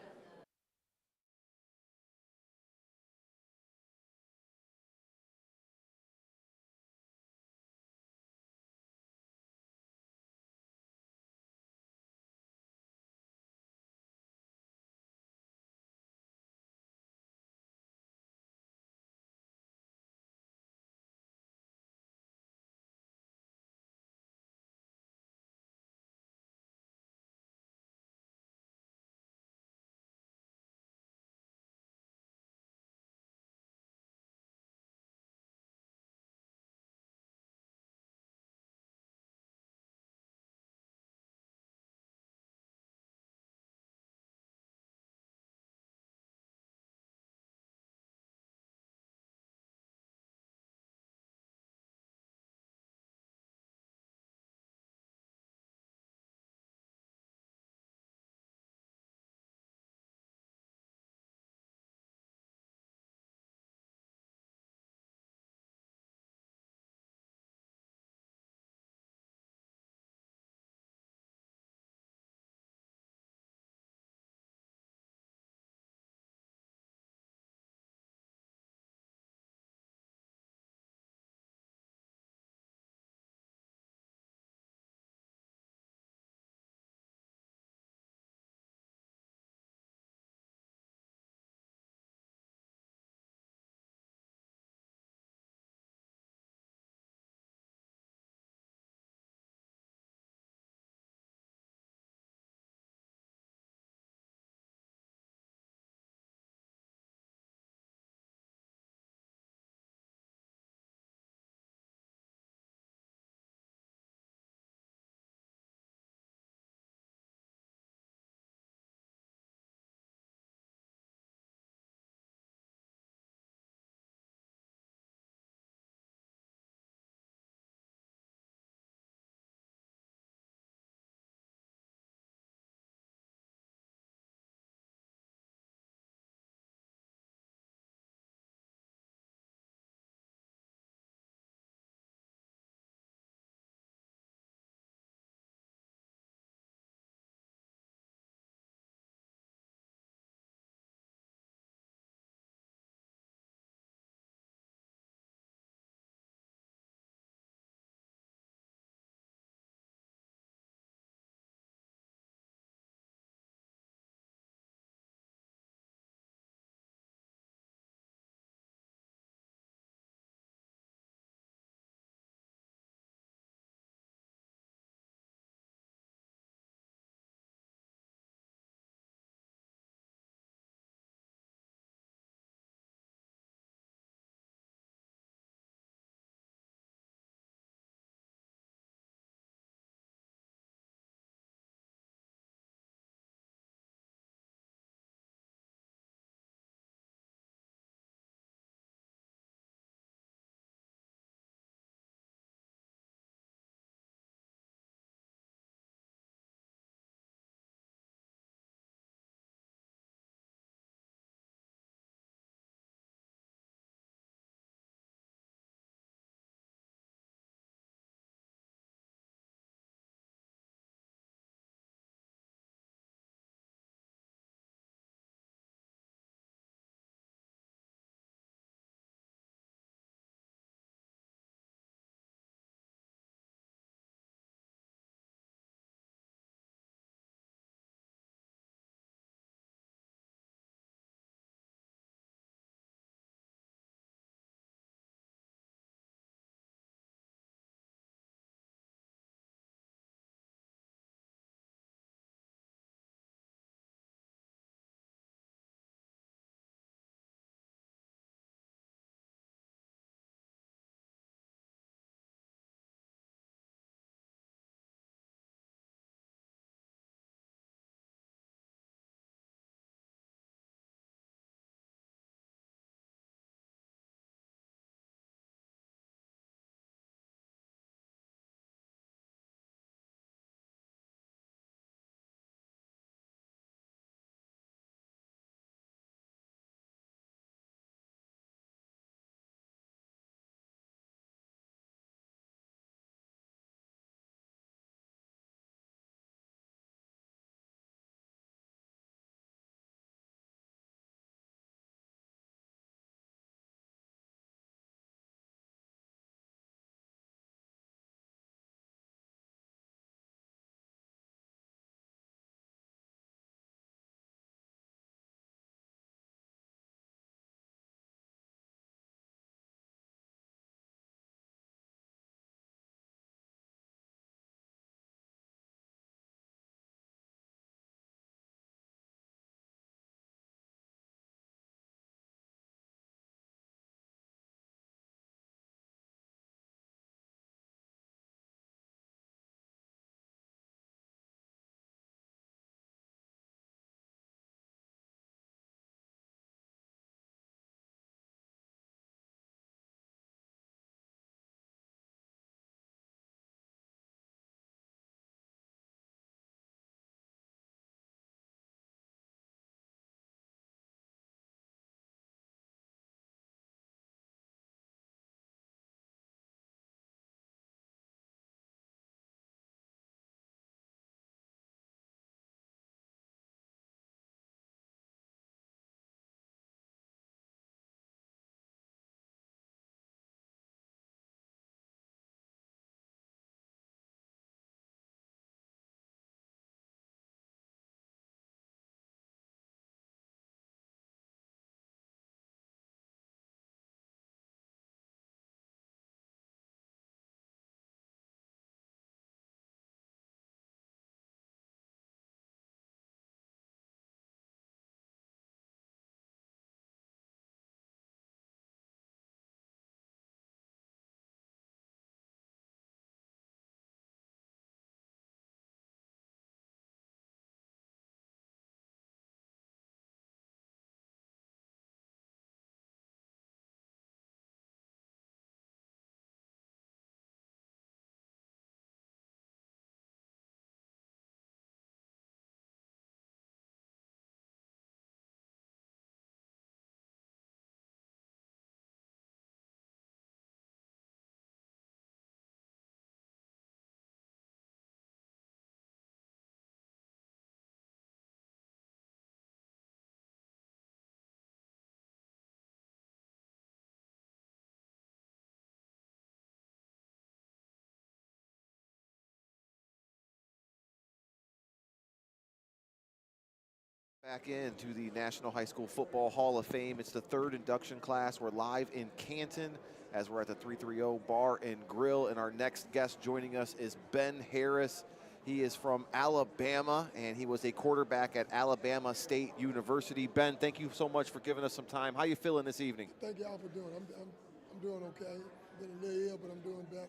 Back into the National High School Football Hall of Fame. It's the third induction class. We're live in Canton as we're at the 330 Bar and Grill. And our next guest joining us is Ben Harris. He is from Alabama, and he was a quarterback at Alabama State University. Ben, thank you so much for giving us some time. How you feeling this evening? Thank y'all for doing it. I'm doing okay. Been a little ill, but I'm doing better.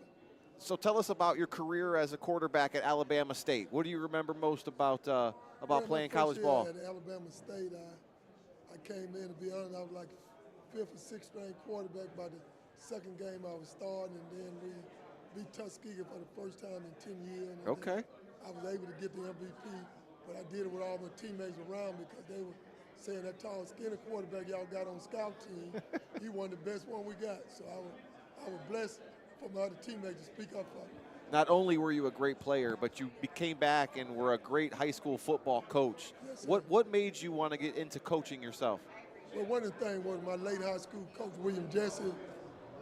So tell us about your career as a quarterback at Alabama State. What do you remember most about playing college ball? At Alabama State, I came in, to be honest, I was like fifth or sixth string quarterback. By the second game I was starting, and then we beat Tuskegee for the first time in 10 years. And okay. I was able to get the MVP, but I did it with all my teammates around me because they were saying that tall, skinny quarterback y'all got on scout team, he won the best one we got. So I was blessed for my other teammates to speak up for me. Not only were you a great player, but you came back and were a great high school football coach. Yes, What made you want to get into coaching yourself? Well, one of the things was my late high school coach, William Jesse,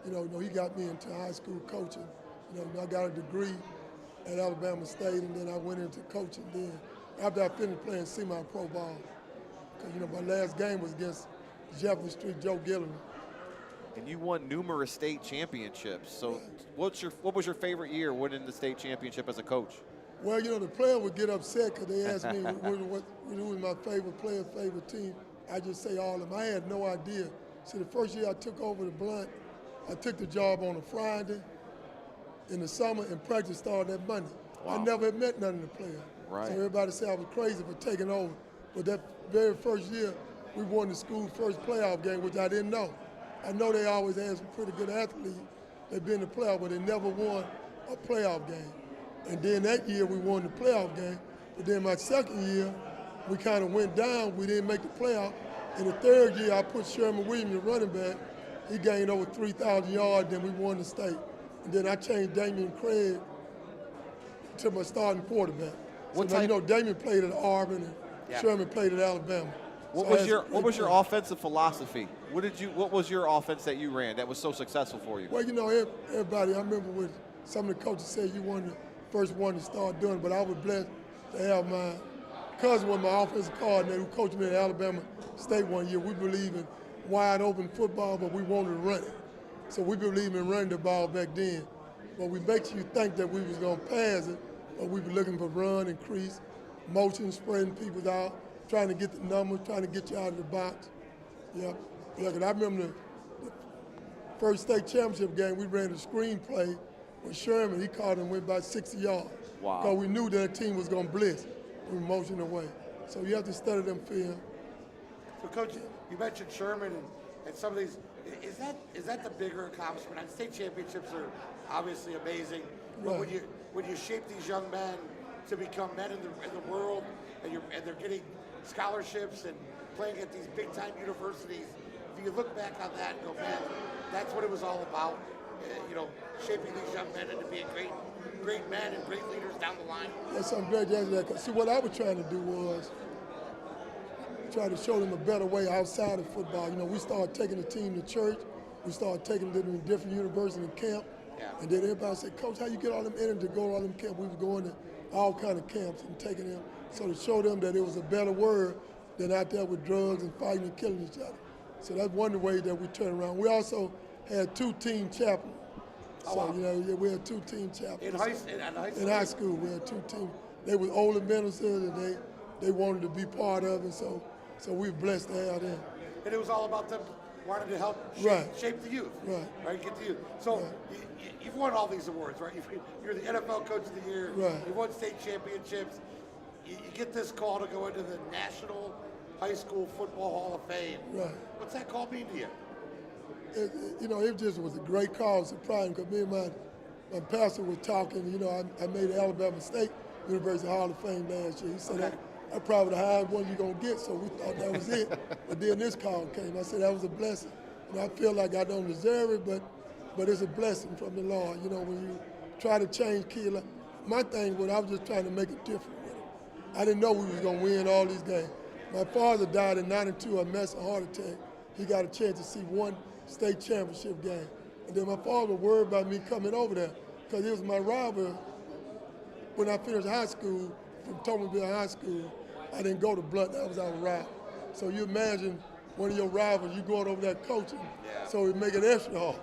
he got me into high school coaching. I got a degree at Alabama State, and then I went into coaching then after I finished playing semi-pro ball. Because, my last game was against Jefferson Street Joe Gilliam. And you won numerous state championships. So what was your favorite year winning the state championship as a coach? Well, the player would get upset because they asked me who was my favorite player, favorite team. I just say all of them. I had no idea. See, the first year I took over the Blunt, I took the job on a Friday in the summer, and practice started that Monday. Wow. I never had met none of the players. Right. So everybody said I was crazy for taking over. But that very first year, we won the school first playoff game, which I didn't know. I know they always had some pretty good athletes. They've been in the playoff, but they never won a playoff game. And then that year, we won the playoff game. But then my second year, we kind of went down. We didn't make the playoff. In the third year, I put Sherman Williams, the running back. He gained over 3,000 yards, then we won the state. And then I changed Damian Craig to my starting quarterback. Damian played at Auburn and Sherman played at Alabama. What was your offensive philosophy? What was your offense that you ran that was so successful for you? Well, everybody, I remember when some of the coaches said you weren't the first one to start doing it, but I was blessed to have my cousin was my offensive coordinator who coached me at Alabama State one year. We believe in wide open football, but we wanted to run it. So we believe in running the ball back then. But we make you think that we was going to pass it, but we were looking for run, increase, motion, spreading people out, trying to get the numbers, trying to get you out of the box. Yeah, and I remember the first state championship game, we ran a screenplay with Sherman. He caught and went about 60 yards. Wow. Because we knew that team was going to blitz from motion away. So you have to study them film. So, Coach, you mentioned Sherman and some of these. Is that the bigger accomplishment? And state championships are obviously amazing, but Right. when you shape these young men to become men in the world, and they're getting scholarships and playing at these big time universities, do you look back on that and go, man, that's what it was all about? Shaping these young men into being great men and great leaders down the line. Yes, I'm glad you asked that. 'Cause see, what I was trying to do was try to show them a better way outside of football. We started taking the team to church. We started taking them to different universities and camp. Yeah. And then everybody said, Coach, how you get all them in to go to all them camps? We were going to all kind of camps and taking them. So to show them that it was a better word than out there with drugs and fighting and killing each other. So that's one of the ways that we turn around. We also had 2 team chaplains. Oh, So, wow. we had 2 team chaplains. In high school? In high school, we had 2 teams. They were older ministers, and they wanted to be part of it, so we were blessed to have them. And it was all about them wanting to help shape the youth. Right, get the youth. So you've won all these awards, right? You're the NFL Coach of the Year. Right. You've won state championships. You get this call to go into the National High School Football Hall of Fame. Right. What's that call mean to you? It just was a great call, surprising, because me and my pastor was talking. I made the Alabama State University Hall of Fame last year. He said that's probably the highest one you're going to get, so we thought that was it. But then this call came. I said that was a blessing. I feel like I don't deserve it, but it's a blessing from the Lord. When you try to change kids. My thing was I was just trying to make it different with it. I didn't know we was going to win all these games. My father died in '92 of a massive heart attack. He got a chance to see one state championship game. And then my father was worried about me coming over there because he was my rival when I finished high school from Thomasville High School. I didn't go to Blunt. That was our rival. So you imagine one of your rivals, you going over there coaching, so it make it extra hard.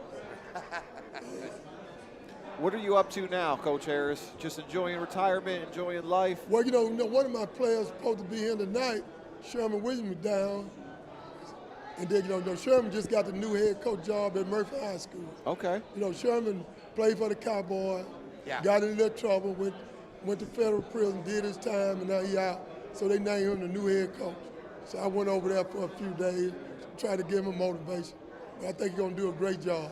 What are you up to now, Coach Harris? Just enjoying retirement, enjoying life? Well, one of my players supposed to be here tonight, Sherman Williams, down. And then, Sherman just got the new head coach job at Murphy High School. Okay. Sherman played for the Cowboys, got in a little trouble, went to federal prison, did his time, and now he out. So they named him the new head coach. So I went over there for a few days, tried to give him motivation. But I think he's going to do a great job.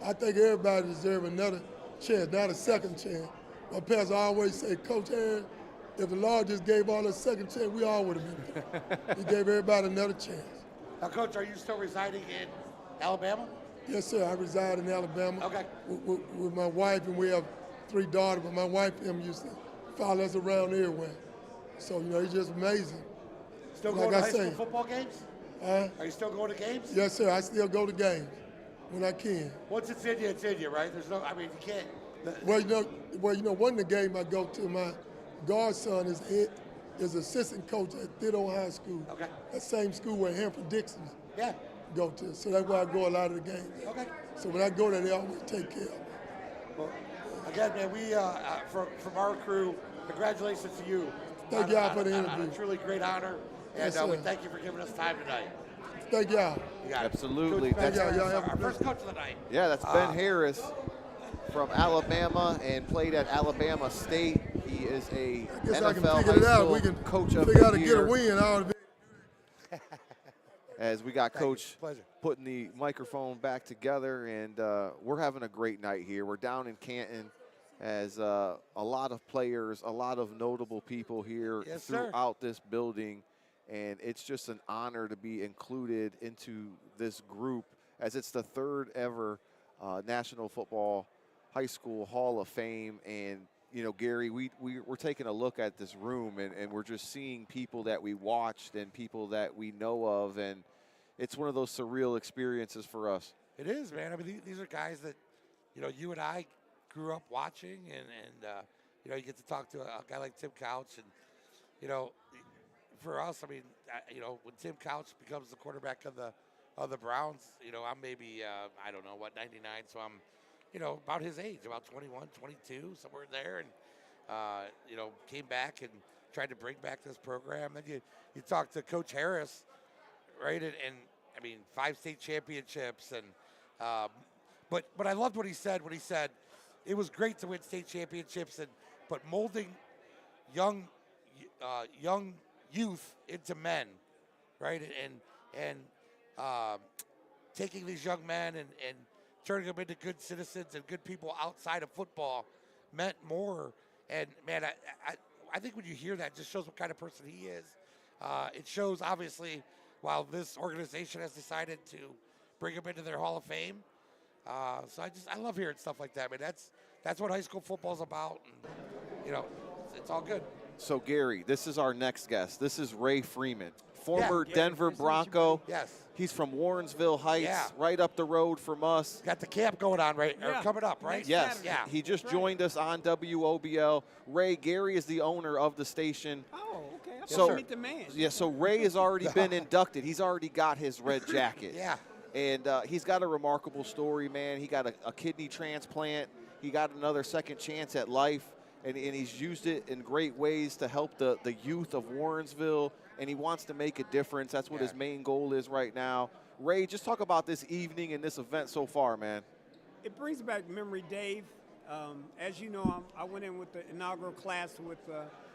I think everybody deserves another chance, not a second chance. My pastor always say, Coach Harris, if the Lord just gave all a second chance, we all would have been there. He gave everybody another chance. Now, Coach, are you still residing in Alabama? Yes, sir. I reside in Alabama Okay. with my wife, and we have 3 daughters, but my wife and him used to follow us around everywhere. So, it's just amazing. Still going to high school football games? Are you still going to games? Yes, sir. I still go to games when I can. Once it's in you, right? There's no, you can't. One of the games I go to, my godson is assistant coach at Thibodaux High School. Okay. That same school where Hanford Dixon Yeah. go to. So that's why I go a lot of the games. Okay. So when I go there, they always take care of me. Well, again, man, we from our crew, congratulations to you. Thank y'all for the on interview. a truly great honor, and Yes, we sir. thank you for giving us time tonight. Thank y'all. You got it. Absolutely. Coach Ben Thank y'all. Harris, Y'all have a our good first coach of the night. Yeah, that's Ben Harris from Alabama and played at Alabama State. He is a I guess I can NFL figure high it out. school We can coach of figure out the to get a year. win out of it. As we got Thank you. Coach Pleasure. putting the microphone back together, and we're having a great night here. We're down in Canton as a lot of players, a lot of notable people here Yes, sir. throughout this building, and it's just an honor to be included into this group as it's the 3rd ever National Football High School Hall of Fame. And Gary, we're taking a look at this room, and we're just seeing people that we watched and people that we know of, and it's one of those surreal experiences for us. It is, man. I mean, these are guys that, you and I grew up watching, and you get to talk to a guy like Tim Couch, and, for us, I mean, when Tim Couch becomes the quarterback of the Browns, I'm maybe, 99, so I'm, about his age, about 21, 22, somewhere there, and, came back and tried to bring back this program. Then you talk to Coach Harris, right, and I mean, 5 state championships, and but I loved what he said when he said it was great to win state championships, but molding young youth into men, right, and taking these young men and turning them into good citizens and good people outside of football meant more. And man, I think when you hear that, it just shows what kind of person he is. It shows, obviously, while this organization has decided to bring him into their Hall of Fame. So I love hearing stuff like that, man. That's what high school football's about, and it's all good. So Gary, this is our next guest. This is Ray Freeman, former Yeah. Denver Bronco. Yes. He's from Warrensville Heights, Yeah. right up the road from us. Got the camp going on, right? Or Yeah. coming up, right? Yes, Saturday. Yeah. he just That's right. joined us on WOBL. Ray, Gary is the owner of the station. Oh, okay. I'm So- supposed to meet the man. Yeah, so Ray has already been inducted. He's already got his red jacket. Yeah. And he's got a remarkable story, man. He got a kidney transplant. He got another second chance at life, and he's used it in great ways to help the youth of Warrensville, and he wants to make a difference. That's what his main goal is right now. Ray, just talk about this evening and this event so far, man. It brings back memory, Dave. As you know, I went in with the inaugural class with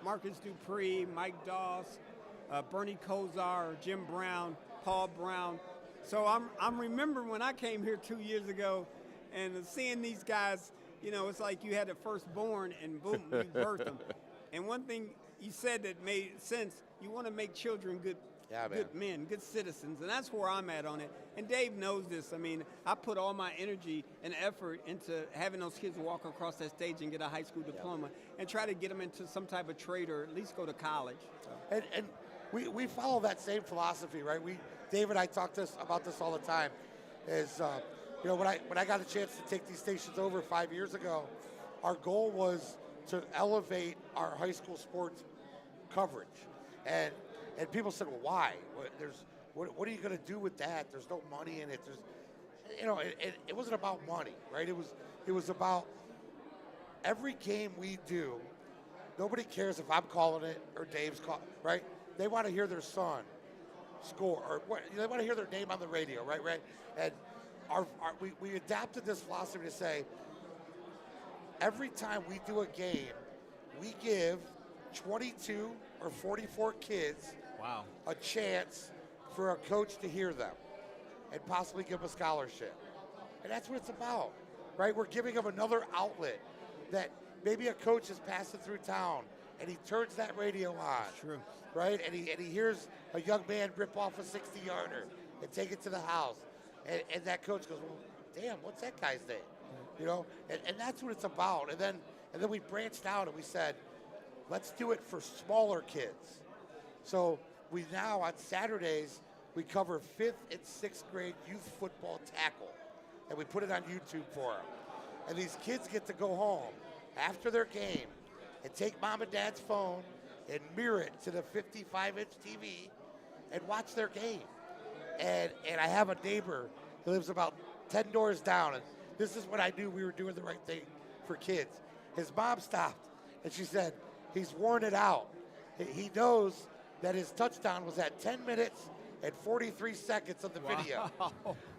Marcus Dupree, Mike Doss, Bernie Kosar, Jim Brown, Paul Brown. So I'm remembering when I came here 2 years ago and seeing these guys, it's like you had a firstborn and boom, you birthed them. And one thing you said that made sense, you want to make children good men, good citizens, and that's where I'm at on it. And Dave knows this. I mean, I put all my energy and effort into having those kids walk across that stage and get a high school diploma and try to get them into some type of trade or at least go to college. And we follow that same philosophy, right? Dave and I talk about this all the time. Is when I got a chance to take these stations over 5 years ago, our goal was to elevate our high school sports coverage. And people said, well, why? What are you going to do with that? There's no money in it. It wasn't about money, right? It was about every game we do. Nobody cares if I'm calling it or Dave's calling, right? They want to hear their son score, or they want to hear their name on the radio, right? And we adapted this philosophy to say every time we do a game, we give 22 or 44 kids a chance for a coach to hear them and possibly give them a scholarship. And that's what it's about, right? We're giving them another outlet that maybe a coach is passing through town and he turns that radio on. That's true. Right? And he hears a young man rip off a 60-yarder and take it to the house. And that coach goes, well, damn, what's that guy's name? You know? And that's what it's about. And then we branched out and we said, let's do it for smaller kids. So we now, on Saturdays, we cover 5th and 6th grade youth football tackle. And we put it on YouTube for them. And these kids get to go home after their game and take mom and dad's phone and mirror it to the 55-inch TV and watch their game. And I have a neighbor who lives about 10 doors down, and this is when I knew we were doing the right thing for kids. His mom stopped, and she said, he's worn it out. He knows that his touchdown was at 10 minutes and 43 seconds of the video.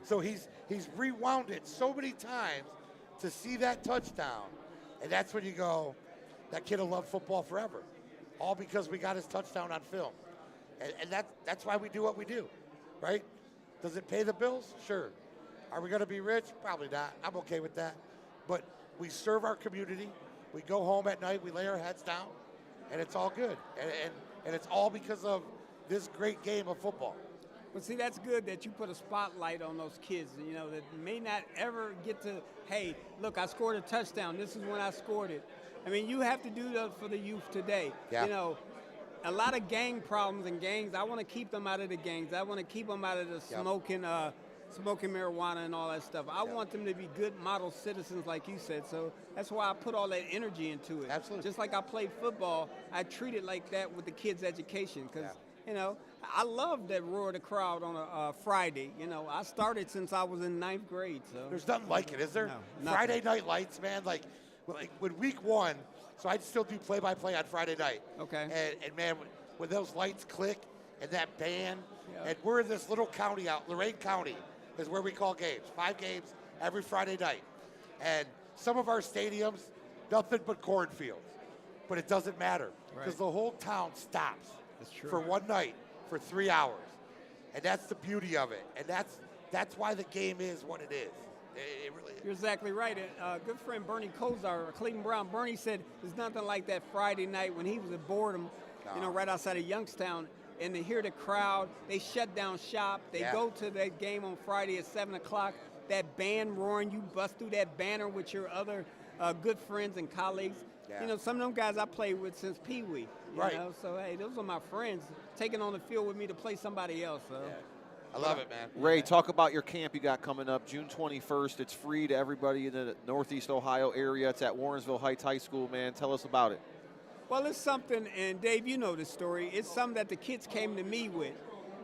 So he's rewound it so many times to see that touchdown. And that's when you go, that kid will love football forever. All because we got his touchdown on film. And that's why we do what we do, right? Does it pay the bills? Sure. Are we going to be rich? Probably not. I'm okay with that. But we serve our community. We go home at night. We lay our heads down. And it's all good. And it's all because of this great game of football. Well, see, that's good that you put a spotlight on those kids, you know, that may not ever get to, hey, look, I scored a touchdown. This is when I scored it. I mean, you have to do that for the youth today. Yeah. You know, a lot of gang problems and gangs, I want to keep them out of the gangs. I want to keep them out of the smoking marijuana and all that stuff. I want them to be good model citizens, like you said. So that's why I put all that energy into it. Absolutely. Just like I played football, I treat it like that with the kids' education because, you know, I love that roar of the crowd on a Friday. You know, I started since I was in 9th grade. So there's nothing like it, is there? No, Friday night lights, man. Like when week 1, so I'd still do play-by-play on Friday night. Okay. And man, when those lights click and that band, and we're in this little county Lorain County is where we call games. 5 games every Friday night. And some of our stadiums, nothing but cornfields. But it doesn't matter because the whole town stops for one night for 3 hours. And that's the beauty of it. And that's why the game is what it is. It really is. You're exactly right. Good friend Bernie Kosar, Cleveland Brown, Bernie said there's nothing like that Friday night when he was at Boredom, you know, right outside of Youngstown. And to hear the crowd, they shut down shop. They go to that game on Friday at 7 o'clock. That band roaring, you bust through that banner with your other good friends and colleagues. Yeah. You know, some of them guys I played with since Pee Wee. You know, so hey, those are my friends taking on the field with me to play somebody else. So. Yeah. I love it, man. Ray, talk about your camp you got coming up June 21st. It's free to everybody in the Northeast Ohio area. It's at Warrensville Heights High School, man. Tell us about it. Well, it's something, and Dave, you know the story. It's something that the kids came to me with.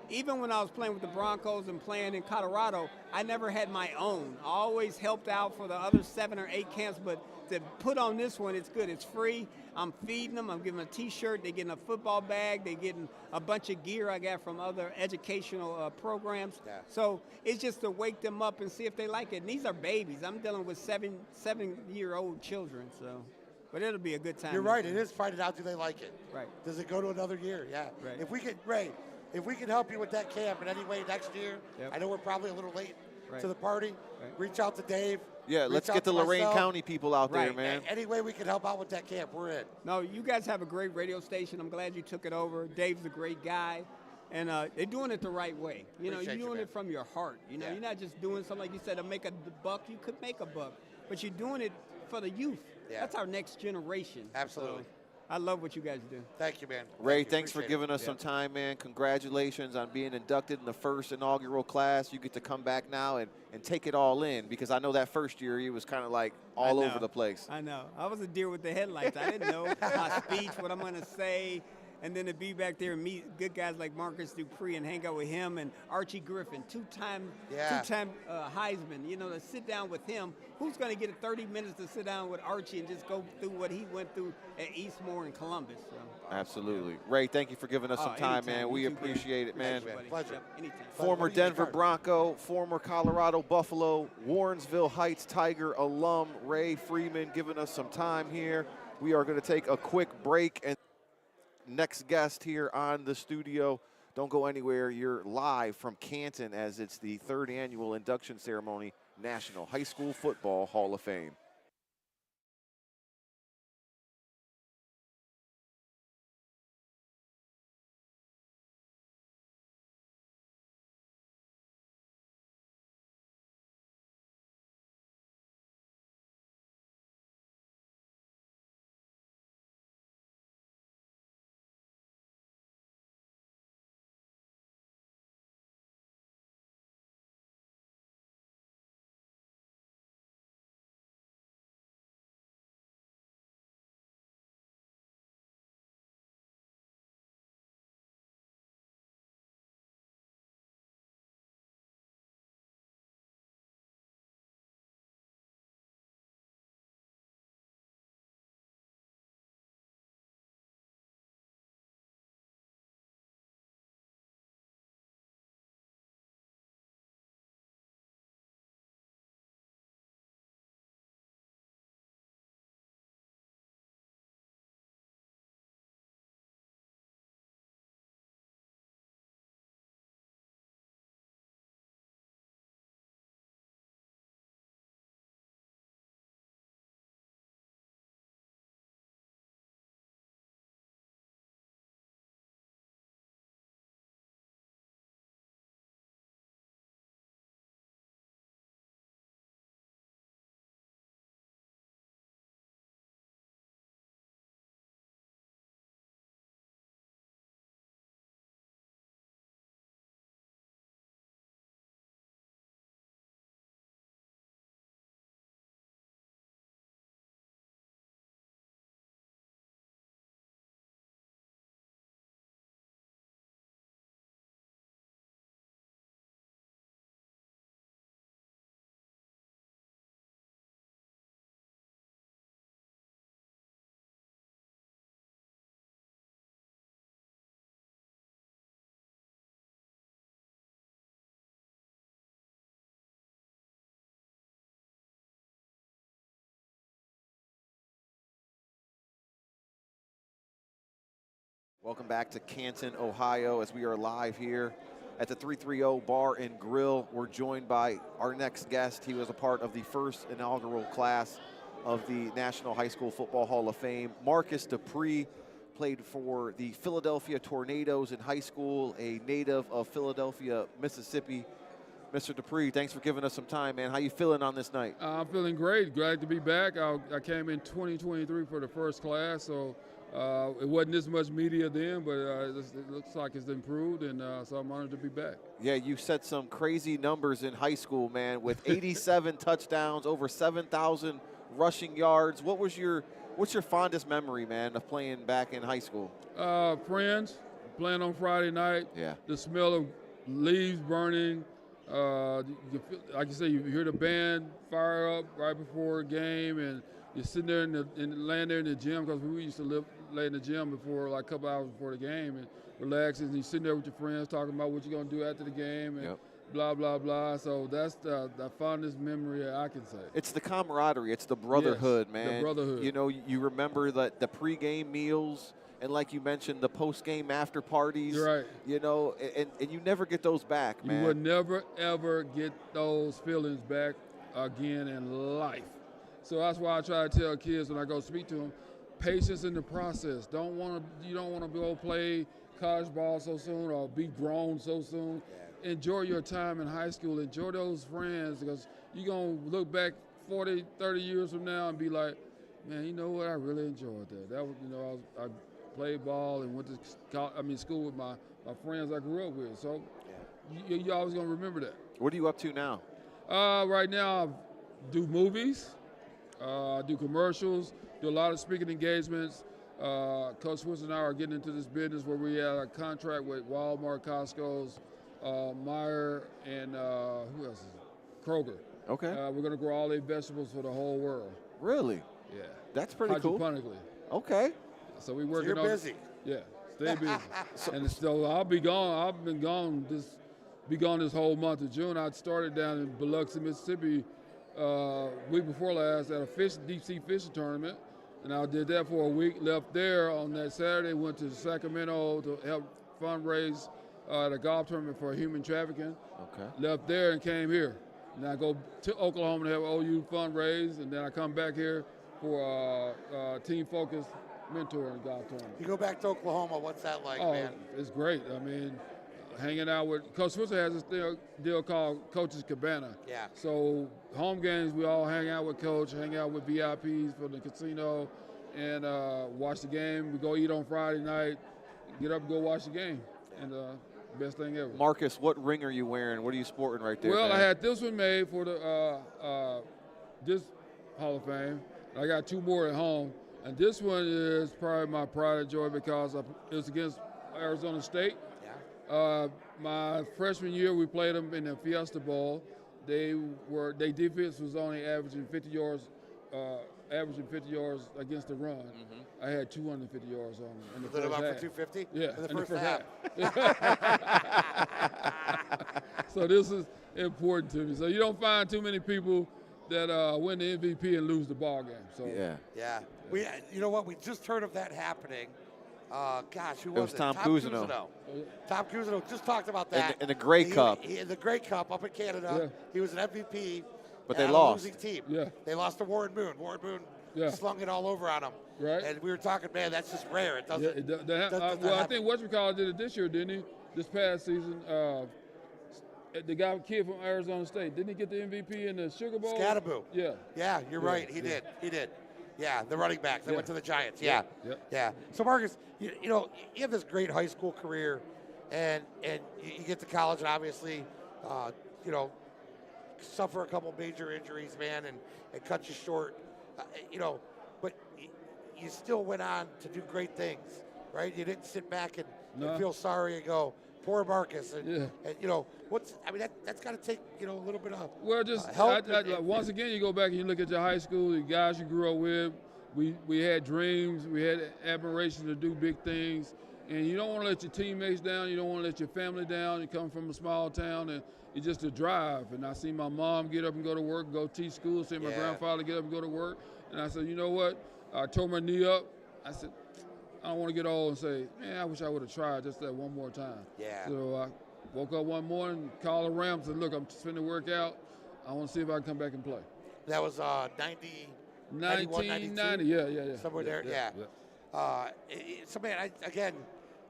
Even when I was playing with the Broncos and playing in Colorado, I never had my own. I always helped out for the other 7 or 8 camps, but to put on this one, it's good. It's free. I'm feeding them. I'm giving them a T-shirt. They're getting a football bag. They're getting a bunch of gear I got from other educational programs. Yeah. So it's just to wake them up and see if they like it. And these are babies. I'm dealing with 7-year-old children, so. But it'll be a good time. You're right. It is finding out, do they like it? Right. Does it go to another year? Yeah. Right. If we could, Ray, if we can help you with that camp in any way next year, I know we're probably a little late to the party. Reach out to Dave. Yeah, let's get the Lorain County people out there, man. Any way we can help out with that camp, we're in. No, you guys have a great radio station. I'm glad you took it over. Dave's a great guy. And they're doing it the right way. You know, you're doing it from your heart. You know, you're not just doing something like you said to make a buck. You could make a buck. But you're doing it for the youth. Yeah. That's our next generation. Absolutely. So I love what you guys do. Thank you, man. Ray, thanks for giving us some time, man. Congratulations on being inducted in the first inaugural class. You get to come back now and take it all in, because I know that first year you was kind of like all over the place. I know. I was a deer with the headlights. I didn't know my speech, what I'm going to say. And then to be back there and meet good guys like Marcus Dupree and hang out with him and Archie Griffin, two-time Heisman, you know, to sit down with him. Who's going to get 30 minutes to sit down with Archie and just go through what he went through at Eastmore and Columbus? So. Absolutely. Ray, thank you for giving us some time, anytime. man. We You too, appreciate it, man. Pleasure. Anytime. Former Denver Bronco, former Colorado Buffalo, Warrensville Heights Tiger alum Ray Freeman giving us some time here. We are going to take a quick break, and next guest here on the studio. Don't go anywhere. You're live from Canton as it's the 3rd annual induction ceremony, National High School Football Hall of Fame. Welcome back to Canton, Ohio, as we are live here at the 330 Bar and Grill. We're joined by our next guest. He was a part of the first inaugural class of the National High School Football Hall of Fame. Marcus Dupree played for the Philadelphia Tornadoes in high school, a native of Philadelphia, Mississippi. Mr. Dupree, thanks for giving us some time, man. How you feeling on this night? I'm feeling great. Glad to be back. I came in 2023 for the first class, so it wasn't this much media then, but it looks like it's improved, and so I'm honored to be back. Yeah, you set some crazy numbers in high school, man, with 87 touchdowns, over 7,000 rushing yards. What's your fondest memory, man, of playing back in high school? Friends, playing on Friday night. Yeah. The smell of leaves burning. Like you say, you hear the band fire up right before a game, and you're sitting there laying there in the gym, because we used to lay in the gym before, like a couple hours before the game, and relaxing. And you're sitting there with your friends talking about what you're going to do after the game, and blah, blah, blah. So that's the fondest memory I can say. It's the camaraderie. It's the brotherhood, yes, man. The brotherhood. You know, you remember the pregame meals, and like you mentioned, the postgame after parties. You're right. You know, and you never get those back, man. You would never, ever get those feelings back again in life. So that's why I try to tell kids when I go speak to them, patience in the process. You don't want to go play college ball so soon or be grown so soon. Enjoy your time in high school. Enjoy those friends, because you're going to look back 40, 30 years from now and be like, man, you know what? I really enjoyed that. That was, I played ball and went to school with my friends I grew up with. So you're always going to remember that. What are you up to now? Right now, I do movies. I do commercials, do a lot of speaking engagements, Coach Swiss and I are getting into this business where we have a contract with Walmart, Costco's, Meijer, and who else is it? Kroger. Okay. We're going to grow all their vegetables for the whole world. Really? Yeah. That's pretty cool. Hydroponically. Okay. So we working You're on. busy. Yeah. Stay busy. And so I'll be gone. I've been gone this whole month of June. I started down in Biloxi, Mississippi, week before last at a deep sea fishing tournament, and I did that for a week. Left there on that Saturday, went to Sacramento to help fundraise at a golf tournament for human trafficking. Okay. Left there and came here. And I go to Oklahoma to have OU fundraise, and then I come back here for team-focused mentoring golf tournament. You go back to Oklahoma, what's that like, Oh, man? it's great. I mean, hanging out with Coach Switzer has this deal called Coach's Cabana. Yeah. So home games, we all hang out with Coach, hang out with VIPs from the casino, and watch the game. We go eat on Friday night, get up and go watch the game, and best thing ever. Marcus, what ring are you wearing? What are you sporting right there? Well, man? I had this one made for the this Hall of Fame. I got two more at home, and this one is probably my pride and joy because it was against Arizona State. Yeah. My freshman year, we played them in the Fiesta Bowl. Their defense was only averaging 50 yards against the run. I had 250 yards on them in the Lit first them up half. for 250? Yeah, In the first half. So this is important to me. So you don't find too many people that win the MVP and lose the ball game. So Yeah. You know what? We just heard of that happening. Gosh, who was it? It was Tom Cousineau. Tom Cousineau just talked about that. In the Grey Cup. In the Grey Cup up in Canada. He was an MVP. But they on lost. A losing team. Yeah. They lost to Warren Moon. Warren Moon slung it all over on him. Right. And we were talking, man, that's just rare. It doesn't. Well, I think whatchamacallit did it this year, didn't he? This past season, the kid from Arizona State, didn't he get the MVP in the Sugar Bowl? Scatterboo. Yeah. Yeah, you're right. He did. Yeah, the running back that went to the Giants. Yeah. Yeah. So Marcus, you know, you have this great high school career, and you get to college, and obviously, you know, suffer a couple major injuries, man, and it cuts you short. You know, but you still went on to do great things, right? You didn't sit back and feel sorry and go, poor Marcus. And you know, that's got to take, you know, a little bit of help. Once again, you go back and you look at your high school, the guys you grew up with. We had dreams, we had admiration to do big things, and you don't want to let your teammates down. You don't want to let your family down. You come from a small town, and it's just a drive. And I see my mom get up and go to work, go teach school. See my grandfather get up and go to work. And I said, you know what? I tore my knee up. I said, I don't want to get old and say, man, I wish I would have tried just that one more time. Yeah. So I woke up one morning, called the Rams, and said, look, I'm just finna work out. I want to see if I can come back and play. That was 1990, yeah. Somewhere there, yeah. So, man,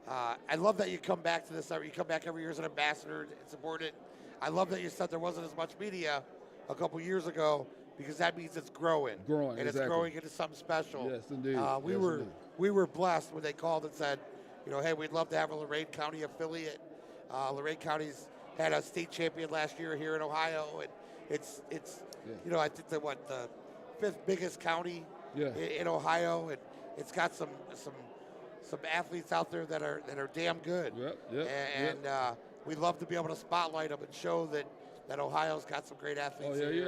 I love that you come back to this. You come back every year as an ambassador and support it. I love that you said there wasn't as much media a couple years ago because that means it's growing. And it's growing into something special. Yes, indeed. We were blessed when they called and said, you know, hey, we'd love to have a Lorain County affiliate. Lorain County's had a state champion last year here in Ohio, and it's you know, I think the fifth biggest county in Ohio, and it's got some athletes out there that are damn good. And we'd love to be able to spotlight them and show that Ohio's got some great athletes. Oh yeah, you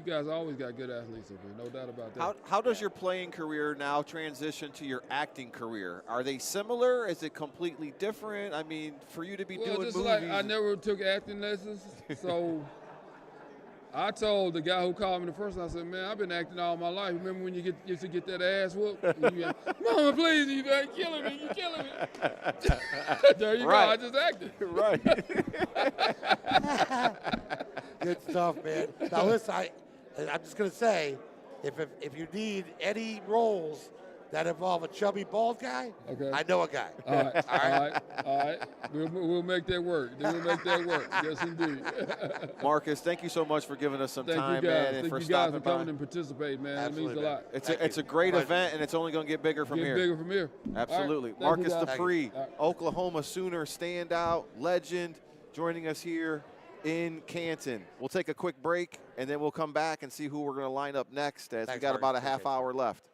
guys always got good athletes up here, no doubt about that. How does your playing career now transition to your acting career? Are they similar? Is it completely different? I mean, for you to be doing just movies. like I never took acting lessons, so I told the guy who called me the first time, I said, man, I've been acting all my life. Remember when you used to get that ass whooped? Mama, please, you're killing me. There you go, I just acted. Right. Good stuff, man. Now listen, I'm just gonna say, if you need any roles that involve a chubby bald guy, I know a guy. All right. We'll make that work. Yes, indeed. Marcus, thank you so much for giving us some time, man, and for stopping guys for by. coming and participating, man. Absolutely, it means a lot. It's a great event, and it's only going to get bigger from here. Bigger from here. Absolutely. Right. Marcus Thank you, Dupree, guys. Oklahoma Sooner standout, legend, joining us here in Canton. We'll take a quick break, and then we'll come back and see who we're going to line up next as we got about a half hour left.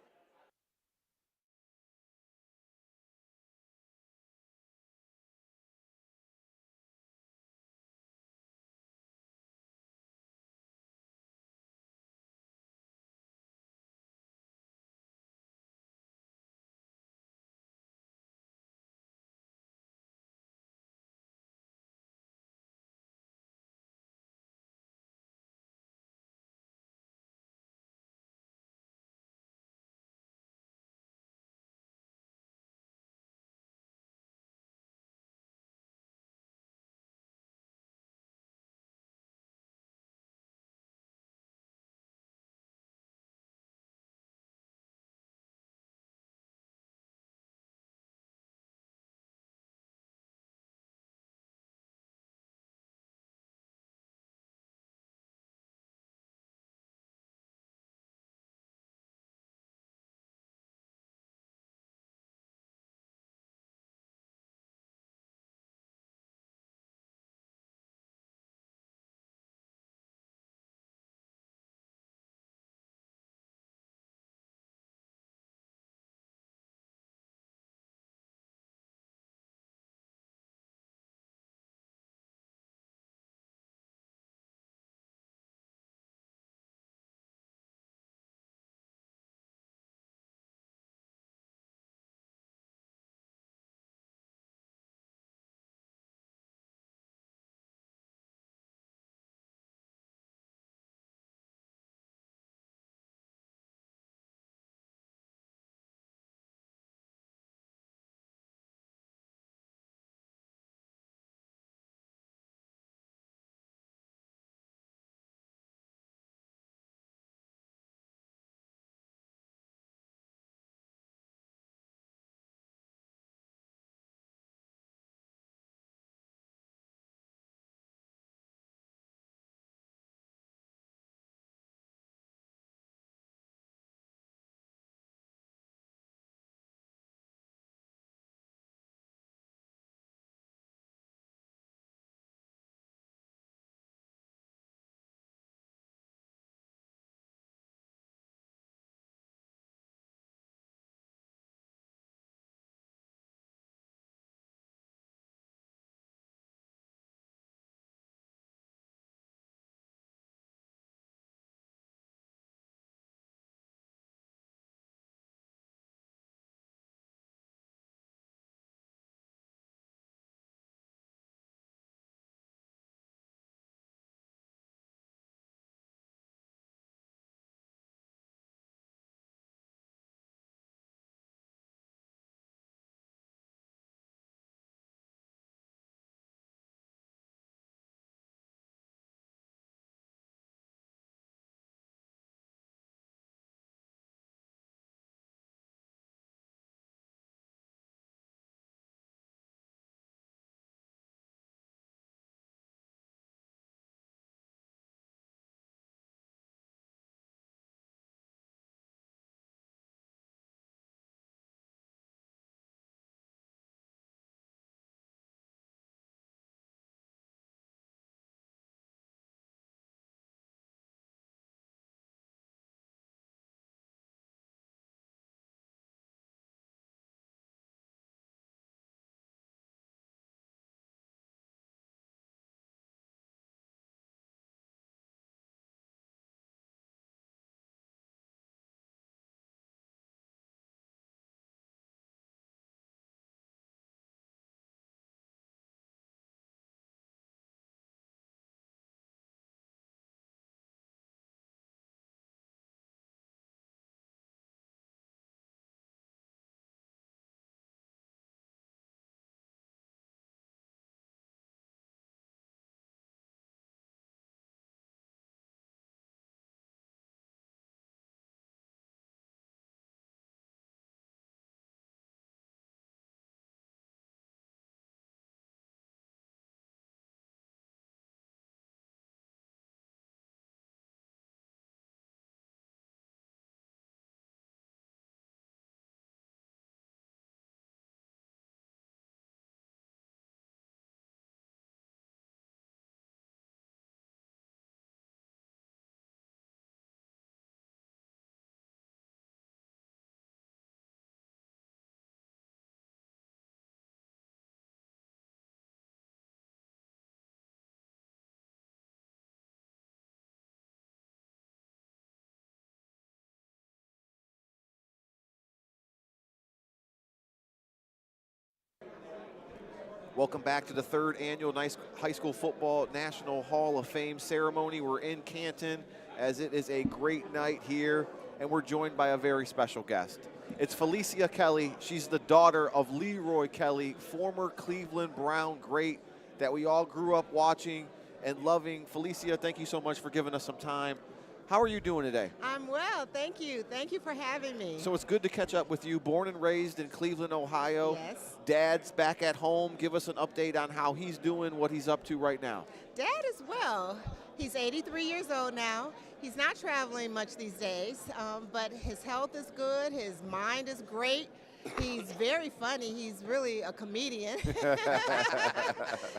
Welcome back to the third annual High School Football National Hall of Fame ceremony. We're in Canton, as it is a great night here, and we're joined by a very special guest. It's Felicia Kelly. She's the daughter of Leroy Kelly, former Cleveland Brown great that we all grew up watching and loving. Felicia, thank you so much for giving us some time. How are you doing today? I'm well, thank you. Thank you for having me. So it's good to catch up with you. Born and raised in Cleveland, Ohio. Yes. Dad's back at home. Give us an update on how he's doing, what he's up to right now. Dad is well. He's 83 years old now. He's not traveling much these days, but his health is good. His mind is great. He's very funny. He's really a comedian.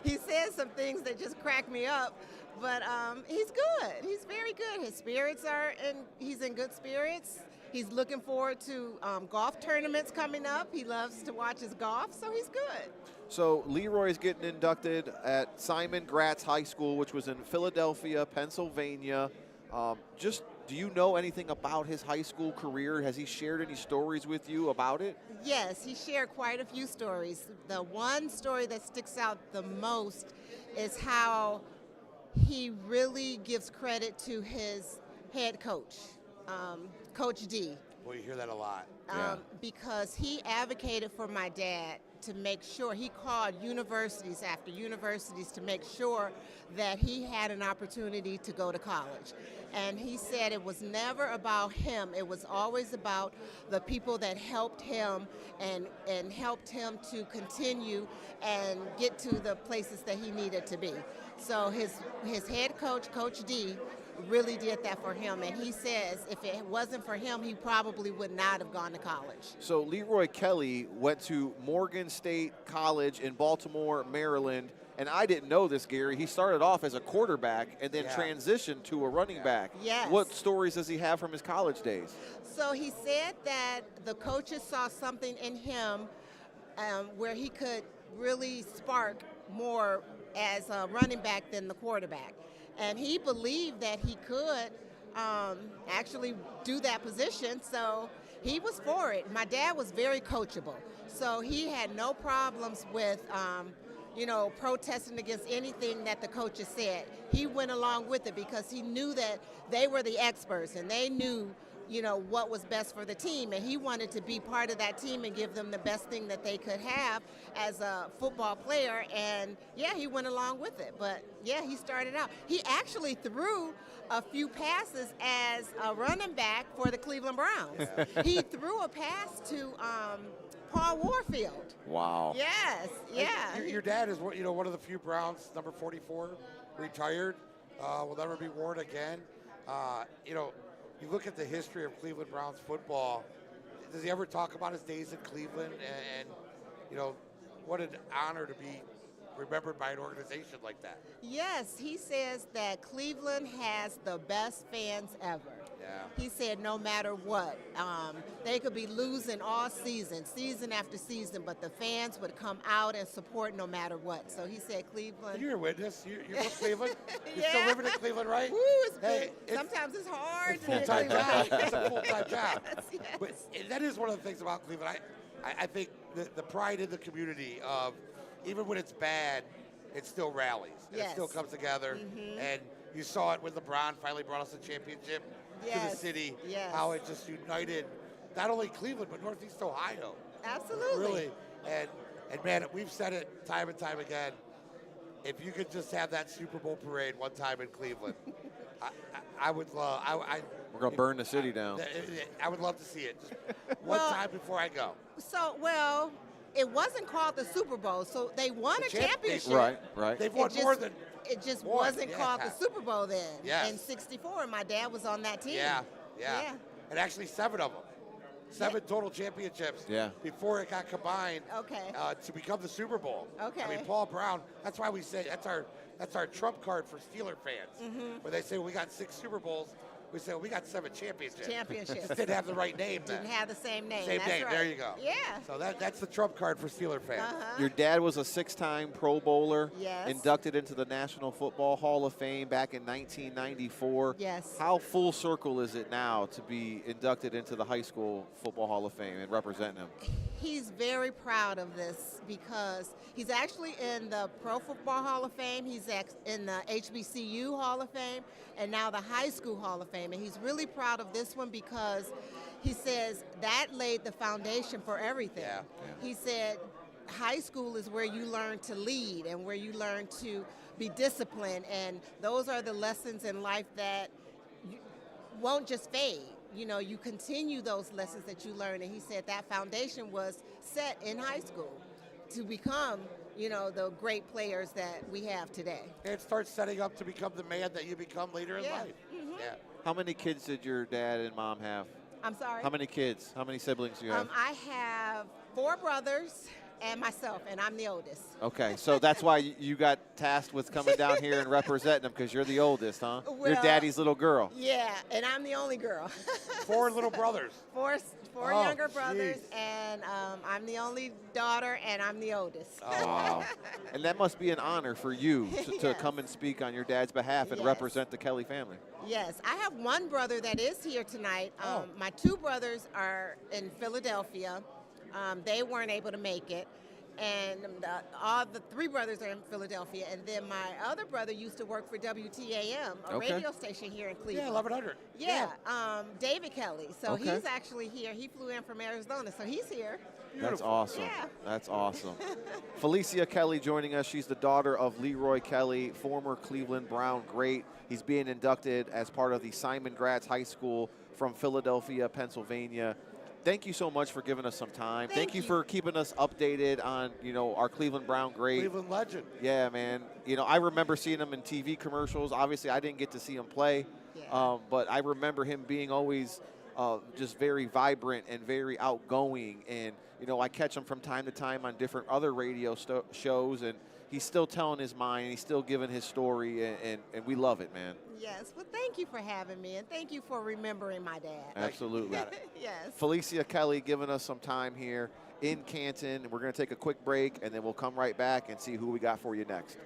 He says some things that just crack me up. But he's good. He's very good. His spirits are he's in good spirits. He's looking forward to golf tournaments coming up. He loves to watch his golf, so he's good. So Leroy's getting inducted at Simon Gratz High School, which was in Philadelphia, Pennsylvania. Do you know anything about his high school career? Has he shared any stories with you about it? Yes, he shared quite a few stories. The one story that sticks out the most is how he really gives credit to his head coach, Coach D. Well, you hear that a lot. Because he advocated for my dad to make sure, he called universities after universities to make sure that he had an opportunity to go to college. And he said it was never about him. It was always about the people that helped him and helped him to continue and get to the places that he needed to be. So his head coach, Coach D, really did that for him. And he says if it wasn't for him, he probably would not have gone to college. So Leroy Kelly went to Morgan State College in Baltimore, Maryland. And I didn't know this, Gary. He started off as a quarterback and then transitioned to a running back. Yes. What stories does he have from his college days? So he said that the coaches saw something in him where he could really spark more as a running back than the quarterback. And he believed that he could actually do that position, so he was for it. My dad was very coachable, so he had no problems with protesting against anything that the coaches said. He went along with it because he knew that they were the experts and they knew, what was best for the team. And he wanted to be part of that team and give them the best thing that they could have as a football player. And, he went along with it. But, he started out. He actually threw a few passes as a running back for the Cleveland Browns. He threw a pass to Paul Warfield. Wow. Yes, yeah. Your dad is one of the few Browns, number 44, retired, will never be worn again. You look at the history of Cleveland Browns football. Does he ever talk about his days in Cleveland and what an honor to be remembered by an organization like that? Yes, he says that Cleveland has the best fans ever. Yeah. He said no matter what, they could be losing all season after season, but the fans would come out and support no matter what. So he said Cleveland. You're a witness. You're from Cleveland. You're still living in Cleveland, right? Woo, sometimes it's hard. It's a full-time job. It's a full-time job. Yes. But that is one of the things about Cleveland. I think the pride in the community of even when it's bad, it still rallies. And It still comes together. Mm-hmm. And you saw it when LeBron finally brought us a championship to the city. Yes. How it just united not only Cleveland, but Northeast Ohio. Absolutely. Really. And man, we've said it time and time again. If you could just have that Super Bowl parade one time in Cleveland, I would love. We're going to burn the city down. I would love to see it just one time before I go. So, it wasn't called the Super Bowl, so they won a championship. Right. They've won more than. It just one, wasn't called the Super Bowl then. Yes. In '64, my dad was on that team. Yeah. And actually 7 of them. 7 total championships before it got combined to become the Super Bowl. Okay. I mean, Paul Brown, that's why we say that's our trump card for Steeler fans. Mm-hmm. Where they say we got 6 Super Bowls. we say, well, we got 7 championships. Championships. Just didn't have the right name then. Didn't have the same name. Same That's name. right. There you go. Yeah. So that's the trump card for Steeler fans. Your dad was a 6-time Pro Bowler, Yes. inducted into the National Football Hall of Fame back in 1994. Yes. How full circle is it now to be inducted into the High School Football Hall of Fame and representing him? He's very proud of this because he's actually in the Pro Football Hall of Fame, he's in the HBCU Hall of Fame, and now the High School Hall of Fame. And he's really proud of this one because he says that laid the foundation for everything. Yeah. He said high school is where you learn to lead and where you learn to be disciplined, and those are the lessons in life that won't just fade. You know, you continue those lessons that you learn, and he said that foundation was set in high school to become, you know, the great players that we have today. And it starts setting up to become the man that you become later in life. Mm-hmm. Yeah. How many kids did your dad and mom have? I'm sorry? How many kids? How many siblings do you have? I have 4 brothers and myself, and I'm the oldest. Okay, so that's why you got tasked with coming down here and representing them, because you're the oldest, huh? Your Well, daddy's little girl. Yeah, and I'm the only girl. 4 little brothers. Four Oh, younger brothers, geez. and I'm the only daughter, and I'm the oldest. Oh, Wow. And that must be an honor for you to Yes. come and speak on your dad's behalf and Yes. represent the Kelly family. Yes, I have one brother that is here tonight. Oh. My 2 brothers are in Philadelphia. They weren't able to make it. And all the 3 brothers are in Philadelphia. And then my other brother used to work for WTAM, a Okay. radio station here in Yeah, Cleveland. 1100. Yeah, David Kelly. So Okay. he's actually here. He flew in from Arizona, so he's here. That's awesome. Yeah. That's awesome. Felicia Kelly joining us. She's the daughter of Leroy Kelly, former Cleveland Brown great. He's being inducted as part of the Simon Gratz High School from Philadelphia, Pennsylvania. Thank you so much for giving us some time. Thank you you. for keeping us updated on, you know, our Cleveland Brown great. Cleveland legend. Yeah, man. You know, I remember seeing him in TV commercials. Obviously, I didn't get to see him play, Yeah. but I remember him being always just very vibrant and very outgoing. And, you know, I catch him from time to time on different other radio shows, and he's still telling his mind, and he's still giving his story, and we love it, man. Yes, well, thank you for having me, and thank you for remembering my dad. Absolutely. Yes. Felicia Kelly giving us some time here in Canton. We're going to take a quick break, and then we'll come right back and see who we got for you next.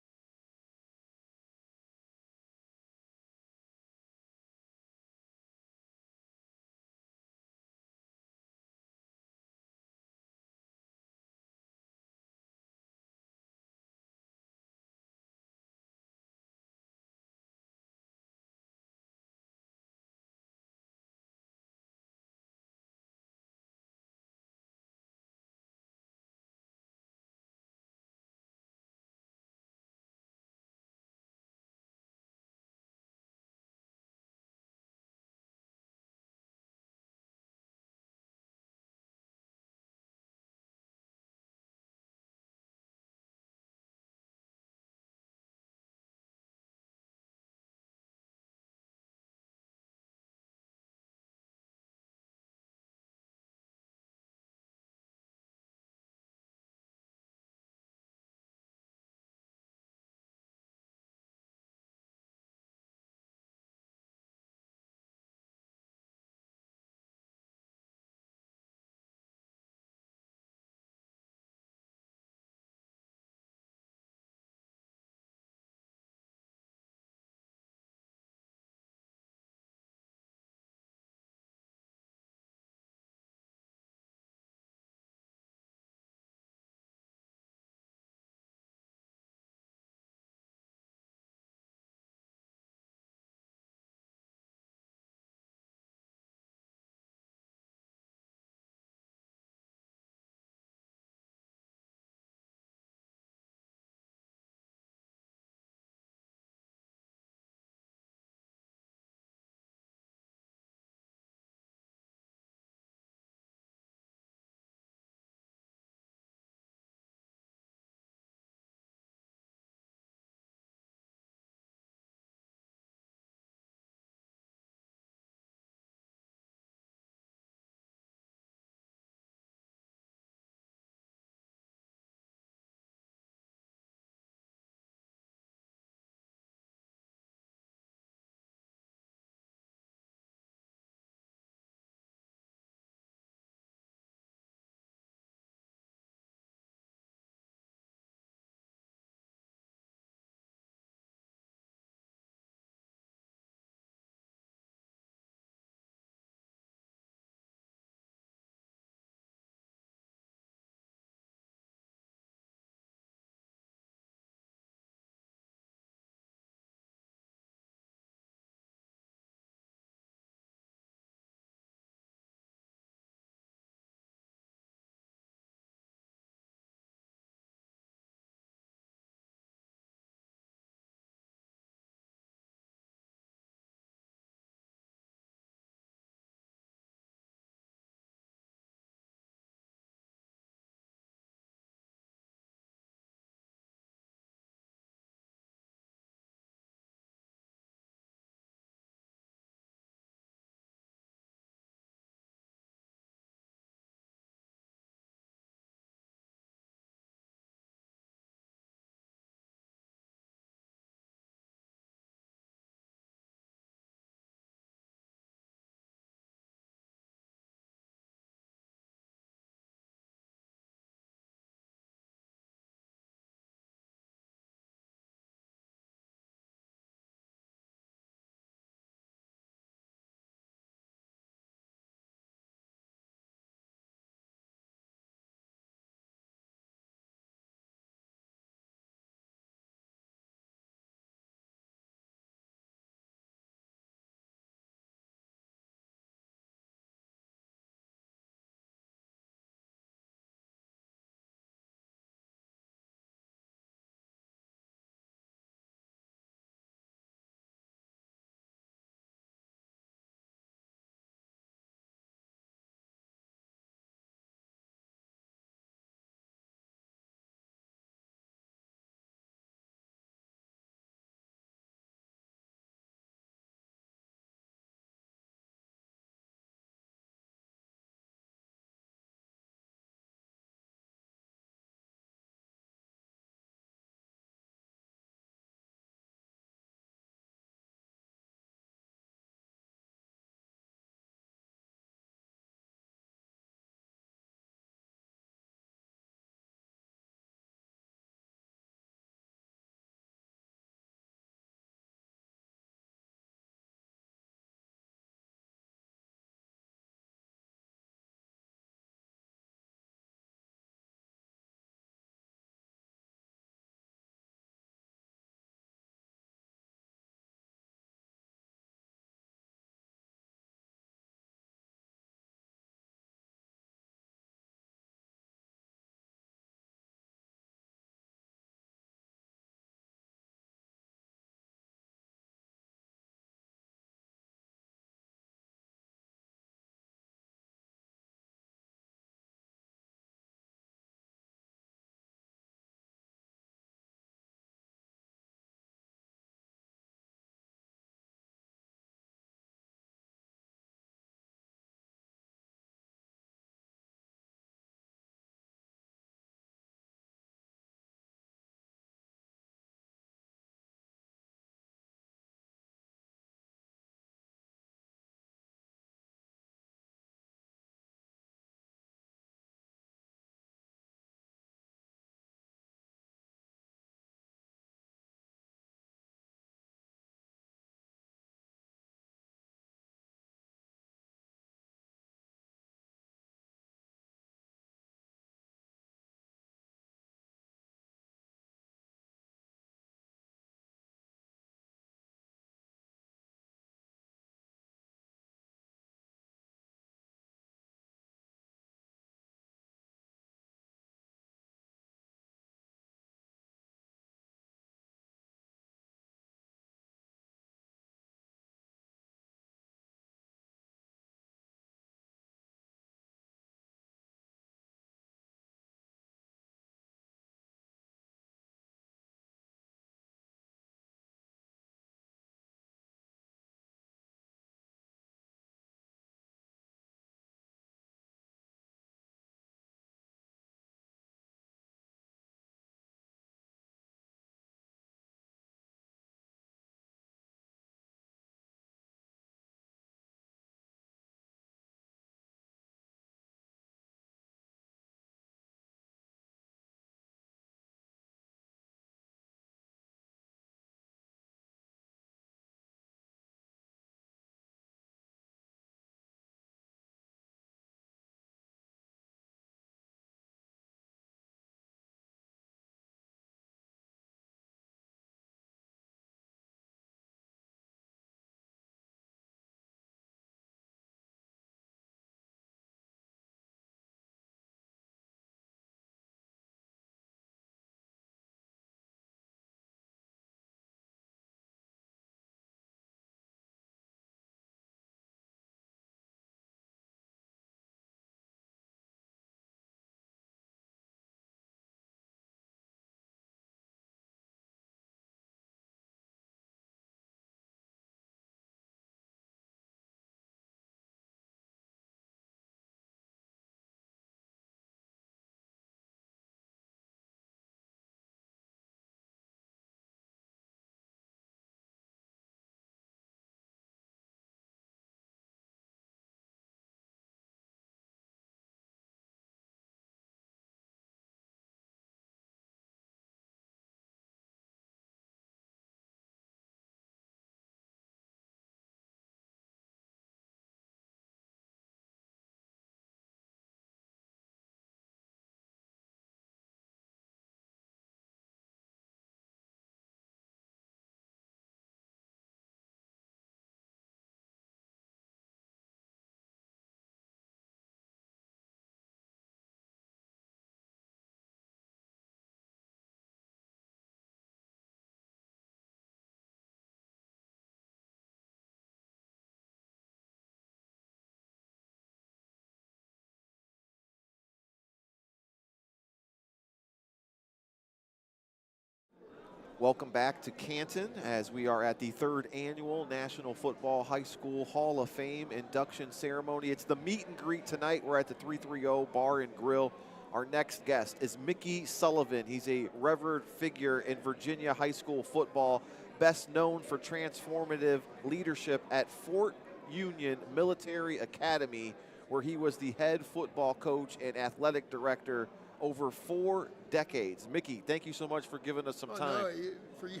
Welcome back to Canton as we are at the 3rd annual National Football High School Hall of Fame induction ceremony. It's the meet and greet tonight. We're at the 330 Bar and Grill. Our next guest is Mickey Sullivan. He's a revered figure in Virginia high school football, best known for transformative leadership at Fort Union Military Academy, where he was the head football coach and athletic director over 4 decades. Mickey, thank you so much for giving us some time. No, for you,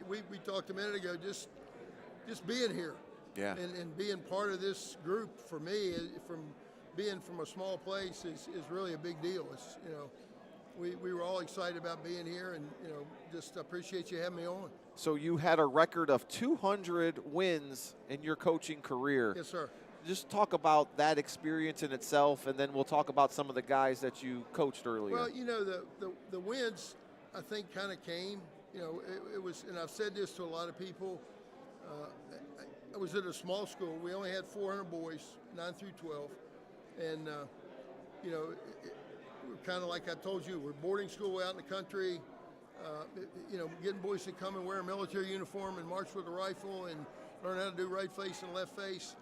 we talked a minute ago, just being here, and being part of this group for me, from being from a small place, is really a big deal. It's, you know, we were all excited about being here, and you know, just appreciate you having me on. So you had a record of 200 wins in your coaching career. Yes, sir. Just talk about that experience in itself, and then we'll talk about some of the guys that you coached earlier. Well, you know, the wins, I think, kind of came. You know, it was, and I've said this to a lot of people. I was at a small school. We only had 400 boys, 9 through 12, and you know, we're kind of like I told you, we're boarding school out in the country. You know, getting boys to come and wear a military uniform and march with a rifle and learn how to do right face and left face.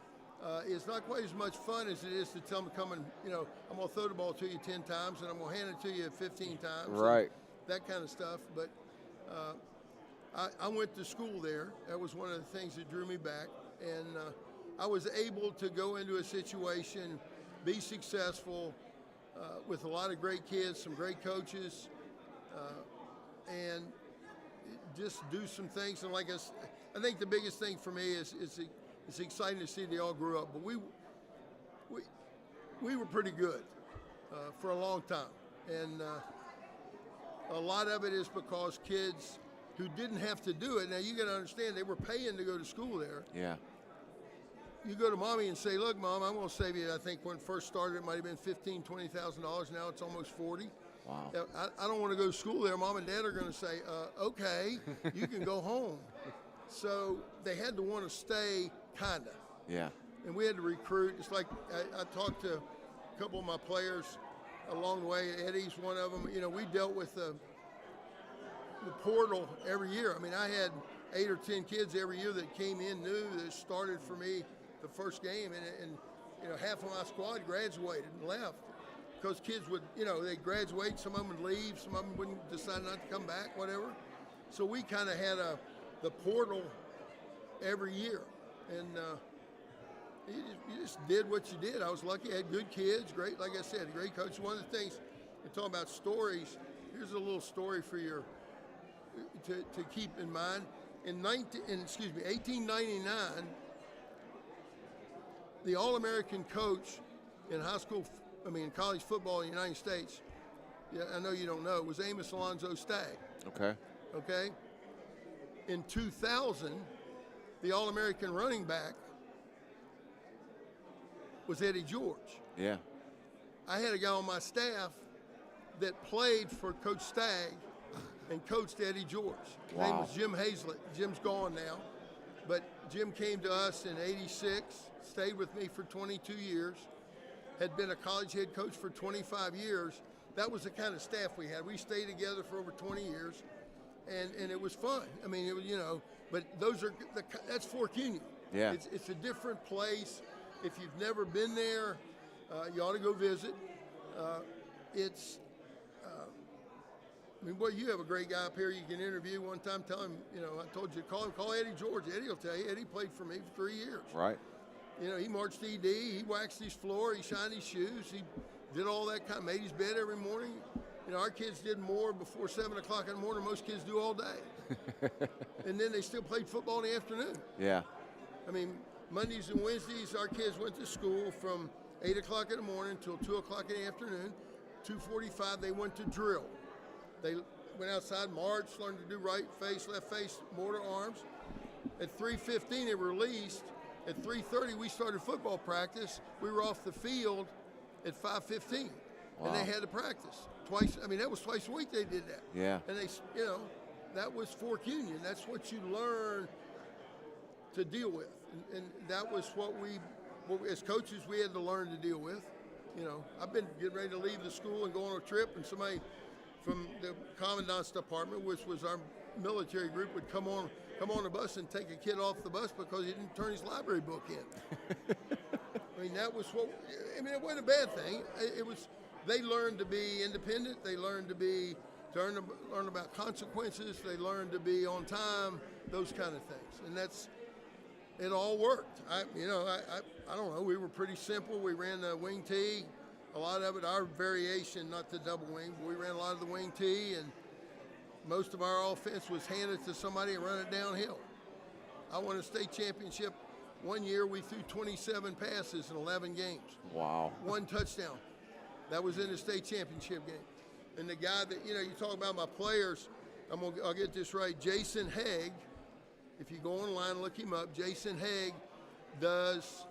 It's not quite as much fun as it is to tell them to come and, you know, I'm going to throw the ball to you 10 times and I'm going to hand it to you 15 times. Right. That kind of stuff. But I went to school there. That was one of the things that drew me back. And I was able to go into a situation, be successful with a lot of great kids, some great coaches, and just do some things. And like I think the biggest thing for me is it's exciting to see they all grew up, but we were pretty good for a long time, and a lot of it is because kids who didn't have to do it. Now you got to understand, they were paying to go to school there. Yeah. You go to mommy and say, "Look, Mom, I'm going to save you." I think when it first started, it might have been $15,000-$20,000. Now it's almost $40,000. Wow. I don't want to go to school there. Mom and Dad are going to say, "Okay, you can go home." So they had to want to stay, kinda. Yeah. And we had to recruit. It's like I talked to a couple of my players along the way. Eddie's one of them. You know, we dealt with the portal every year. I mean, I had 8 or 10 kids every year that came in new that started for me the first game, and you know, half of my squad graduated and left because kids would, you know, they graduate. Some of them would leave. Some of them wouldn't decide not to come back. Whatever. So we kind of had the portal every year, and you just did what you did. I was lucky. I had good kids, great, like I said, great coach. One of the things, we're talking about stories, here's a little story for your, to keep in mind. In 1899, the All-American coach in college football in the United States, I know you don't know, was Amos Alonzo Stagg. Okay? In 2000, the All-American running back was Eddie George. Yeah. I had a guy on my staff that played for Coach Stagg and coached Eddie George. His name was Jim Hazlett. Jim's gone now. But Jim came to us in '86, stayed with me for 22 years, had been a college head coach for 25 years. That was the kind of staff we had. We stayed together for over 20 years. And it was fun. I mean, it was, you know, but that's Fort Union. Yeah. It's a different place. If you've never been there, you ought to go visit. I mean, boy, you have a great guy up here you can interview one time. Tell him, you know, I told you to call Eddie George. Eddie will tell you. Eddie played for me for 3 years. Right. You know, he marched ED. He waxed his floor. He shined his shoes. He did all that kind. Made his bed every morning. You know, our kids did more before 7 o'clock in the morning than most kids do all day. And then they still played football in the afternoon. Yeah. I mean, Mondays and Wednesdays, our kids went to school from 8 o'clock in the morning until 2 o'clock in the afternoon. 2:45, they went to drill. They went outside, marched, learned to do right face, left face, mortar arms. At 3:15, they were released. At 3:30, we started football practice. We were off the field at 5:15. Wow. And they had to practice twice. I mean, that was twice a week they did that. Yeah. And they, you know, that was Fort Union. That's what you learn to deal with. And that was what as coaches, we had to learn to deal with. You know, I've been getting ready to leave the school and go on a trip, and somebody from the commandant's department, which was our military group would come on the bus and take a kid off the bus because he didn't turn his library book in. I mean, that was what. I mean, it wasn't a bad thing. It was. They learned to be independent. They learned to learn about consequences. They learned to be on time. Those kind of things, and it all worked. I don't know. We were pretty simple. We ran the wing tee. A lot of it, our variation, not the double wing, but we ran a lot of the wing tee, and most of our offense was handed to somebody and run it downhill. I won a state championship. One year we threw 27 passes in 11 games. Wow. 1 touchdown. That was in the state championship game. And the guy that, you talk about my players, I'll get this right. Jason Haig, if you go online and look him up, Jason Haig does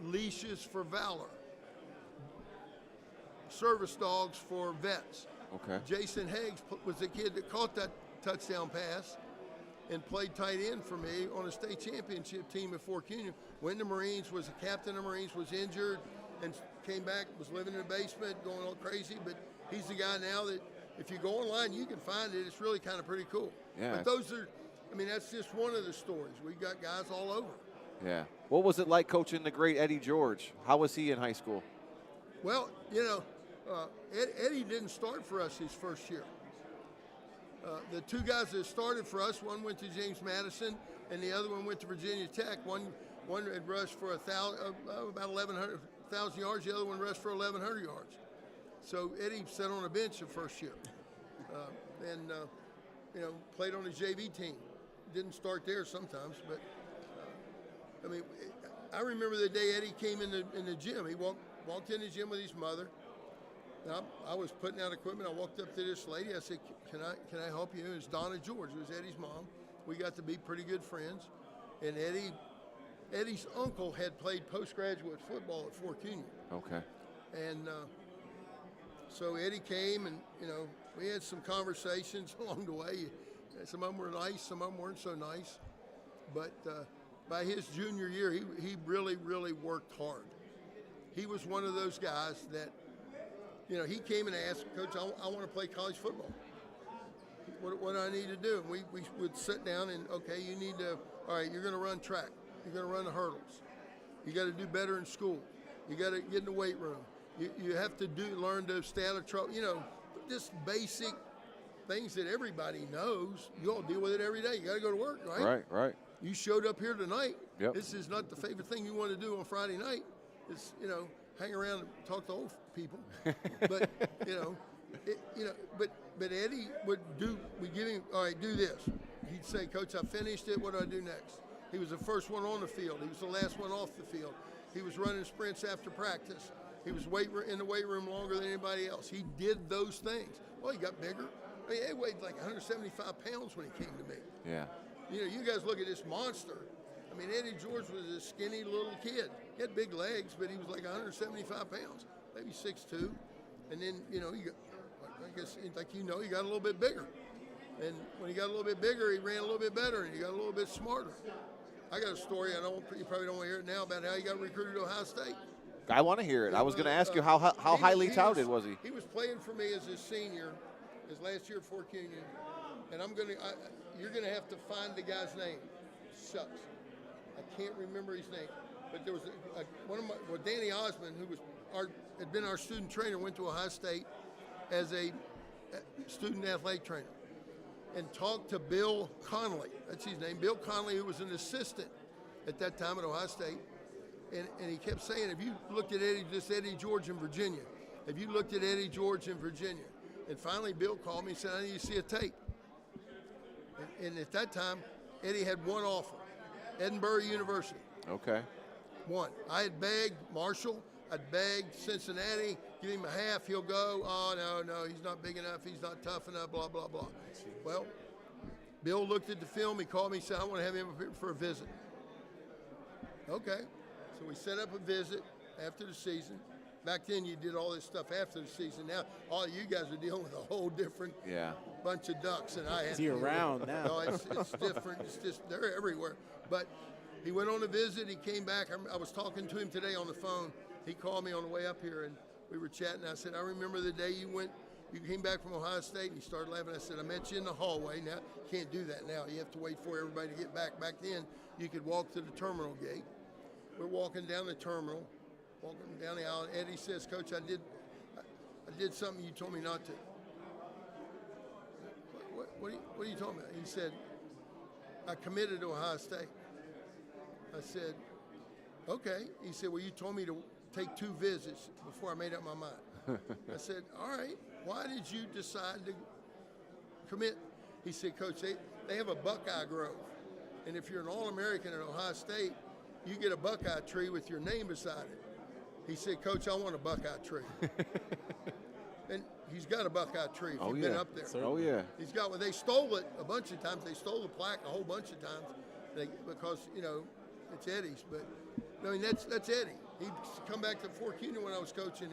leashes for valor. Service dogs for vets. Okay. Jason Higgs was the kid that caught that touchdown pass and played tight end for me on a state championship team at Fork Union. Went to Marines, was a captain of Marines, was injured, and came back, was living in the basement, going all crazy. But he's the guy now that if you go online, you can find it. It's really kind of pretty cool. Yeah. But that's just one of the stories. We got guys all over. Yeah. What was it like coaching the great Eddie George? How was he in high school? Well, Eddie didn't start for us his first year. The 2 guys that started for us, one went to James Madison, and the other one went to Virginia Tech. One had rushed for about 1,000 yards. The other one rushed for 1,100 yards. So Eddie sat on a bench the first year, and played on his JV team. Didn't start there sometimes, but I remember the day Eddie came in the gym. He walked in the gym with his mother. Now, I was putting out equipment. I walked up to this lady. I said, "Can I help you?" It was Donna George. It was Eddie's mom. We got to be pretty good friends. And Eddie's uncle had played postgraduate football at Fork Union. Okay. And so Eddie came, and we had some conversations along the way. Some of them were nice. Some of them weren't so nice. But by his junior year, he really, really worked hard. He was one of those guys that, he came and asked, "Coach, I want to play college football. What do I need to do?" And we would sit down and, okay, you need to, all right, you're going to run track. You're going to run the hurdles. You got to do better in school. You got to get in the weight room. You have to learn to stay out of trouble. Just basic things that everybody knows. You all deal with it every day. You got to go to work, right? Right. You showed up here tonight. Yep. This is not the favorite thing you want to do on Friday night. It's, hang around and talk to old people. But, but Eddie we'd give him, all right, do this. He'd say, "Coach, I finished it. What do I do next?" He was the first one on the field. He was the last one off the field. He was running sprints after practice. He was in the weight room longer than anybody else. He did those things. Well, he got bigger. I mean, he weighed like 175 pounds when he came to me. Yeah. You guys look at this monster. I mean, Eddie George was a skinny little kid. He had big legs, but he was like 175 pounds, maybe 6'2". And then, he got, I guess, he got a little bit bigger. And when he got a little bit bigger, he ran a little bit better, and he got a little bit smarter. I got a story. You probably don't want to hear it now about how he got recruited to Ohio State. I want to hear it. I was going to ask you how highly touted was he? He was playing for me as a senior, his last year at Fork Union, and you're gonna have to find the guy's name. Shucks, I can't remember his name. But there was Danny Osmond, who had been our student trainer, went to Ohio State as a student athletic trainer, and talked to Bill Connolly. That's his name. Bill Connolly, who was an assistant at that time at Ohio State. And he kept saying, "Have you looked at Eddie George in Virginia? Have you looked at Eddie George in Virginia?" And finally, Bill called me and said, "I need to see a tape." And at that time, Eddie had one offer, Edinburgh University. Okay. One. I had begged Marshall. I'd begged Cincinnati. Give him a half, he'll go. Oh, no, he's not big enough. He's not tough enough, blah, blah, blah. Well, Bill looked at the film. He called me and said, "I want to have him for a visit." Okay. So we set up a visit after the season. Back then, you did all this stuff after the season. Now, all you guys are dealing with a whole different bunch of ducks than I had. Is he around now? No, it's different. It's just, they're everywhere. But he went on a visit. He came back. I was talking to him today on the phone. He called me on the way up here, and we were chatting. I said, "I remember the day you went You came back from Ohio State, and he started laughing. I said, I met you in the hallway. Now, you can't do that now. You have to wait for everybody to get back. Back then, you could walk to the terminal gate. We're walking down the terminal, walking down the aisle. Eddie says, Coach, I did something you told me not to. What are you talking about? He said, I committed to Ohio State. I said, okay. He said, well, you told me to take 2 visits before I made up my mind. I said, all right, why did you decide to commit? He said, Coach, they have a Buckeye Grove. And if you're an All-American at Ohio State, you get a Buckeye tree with your name beside it. He said, Coach, I want a Buckeye tree. And he's got a Buckeye tree if you've been up there. Oh, yeah. He's got, well, they stole it a bunch of times. They stole the plaque a whole bunch of times because, you know, it's Eddie's. But, I mean, that's Eddie. He'd come back to Fort Union when I was coaching.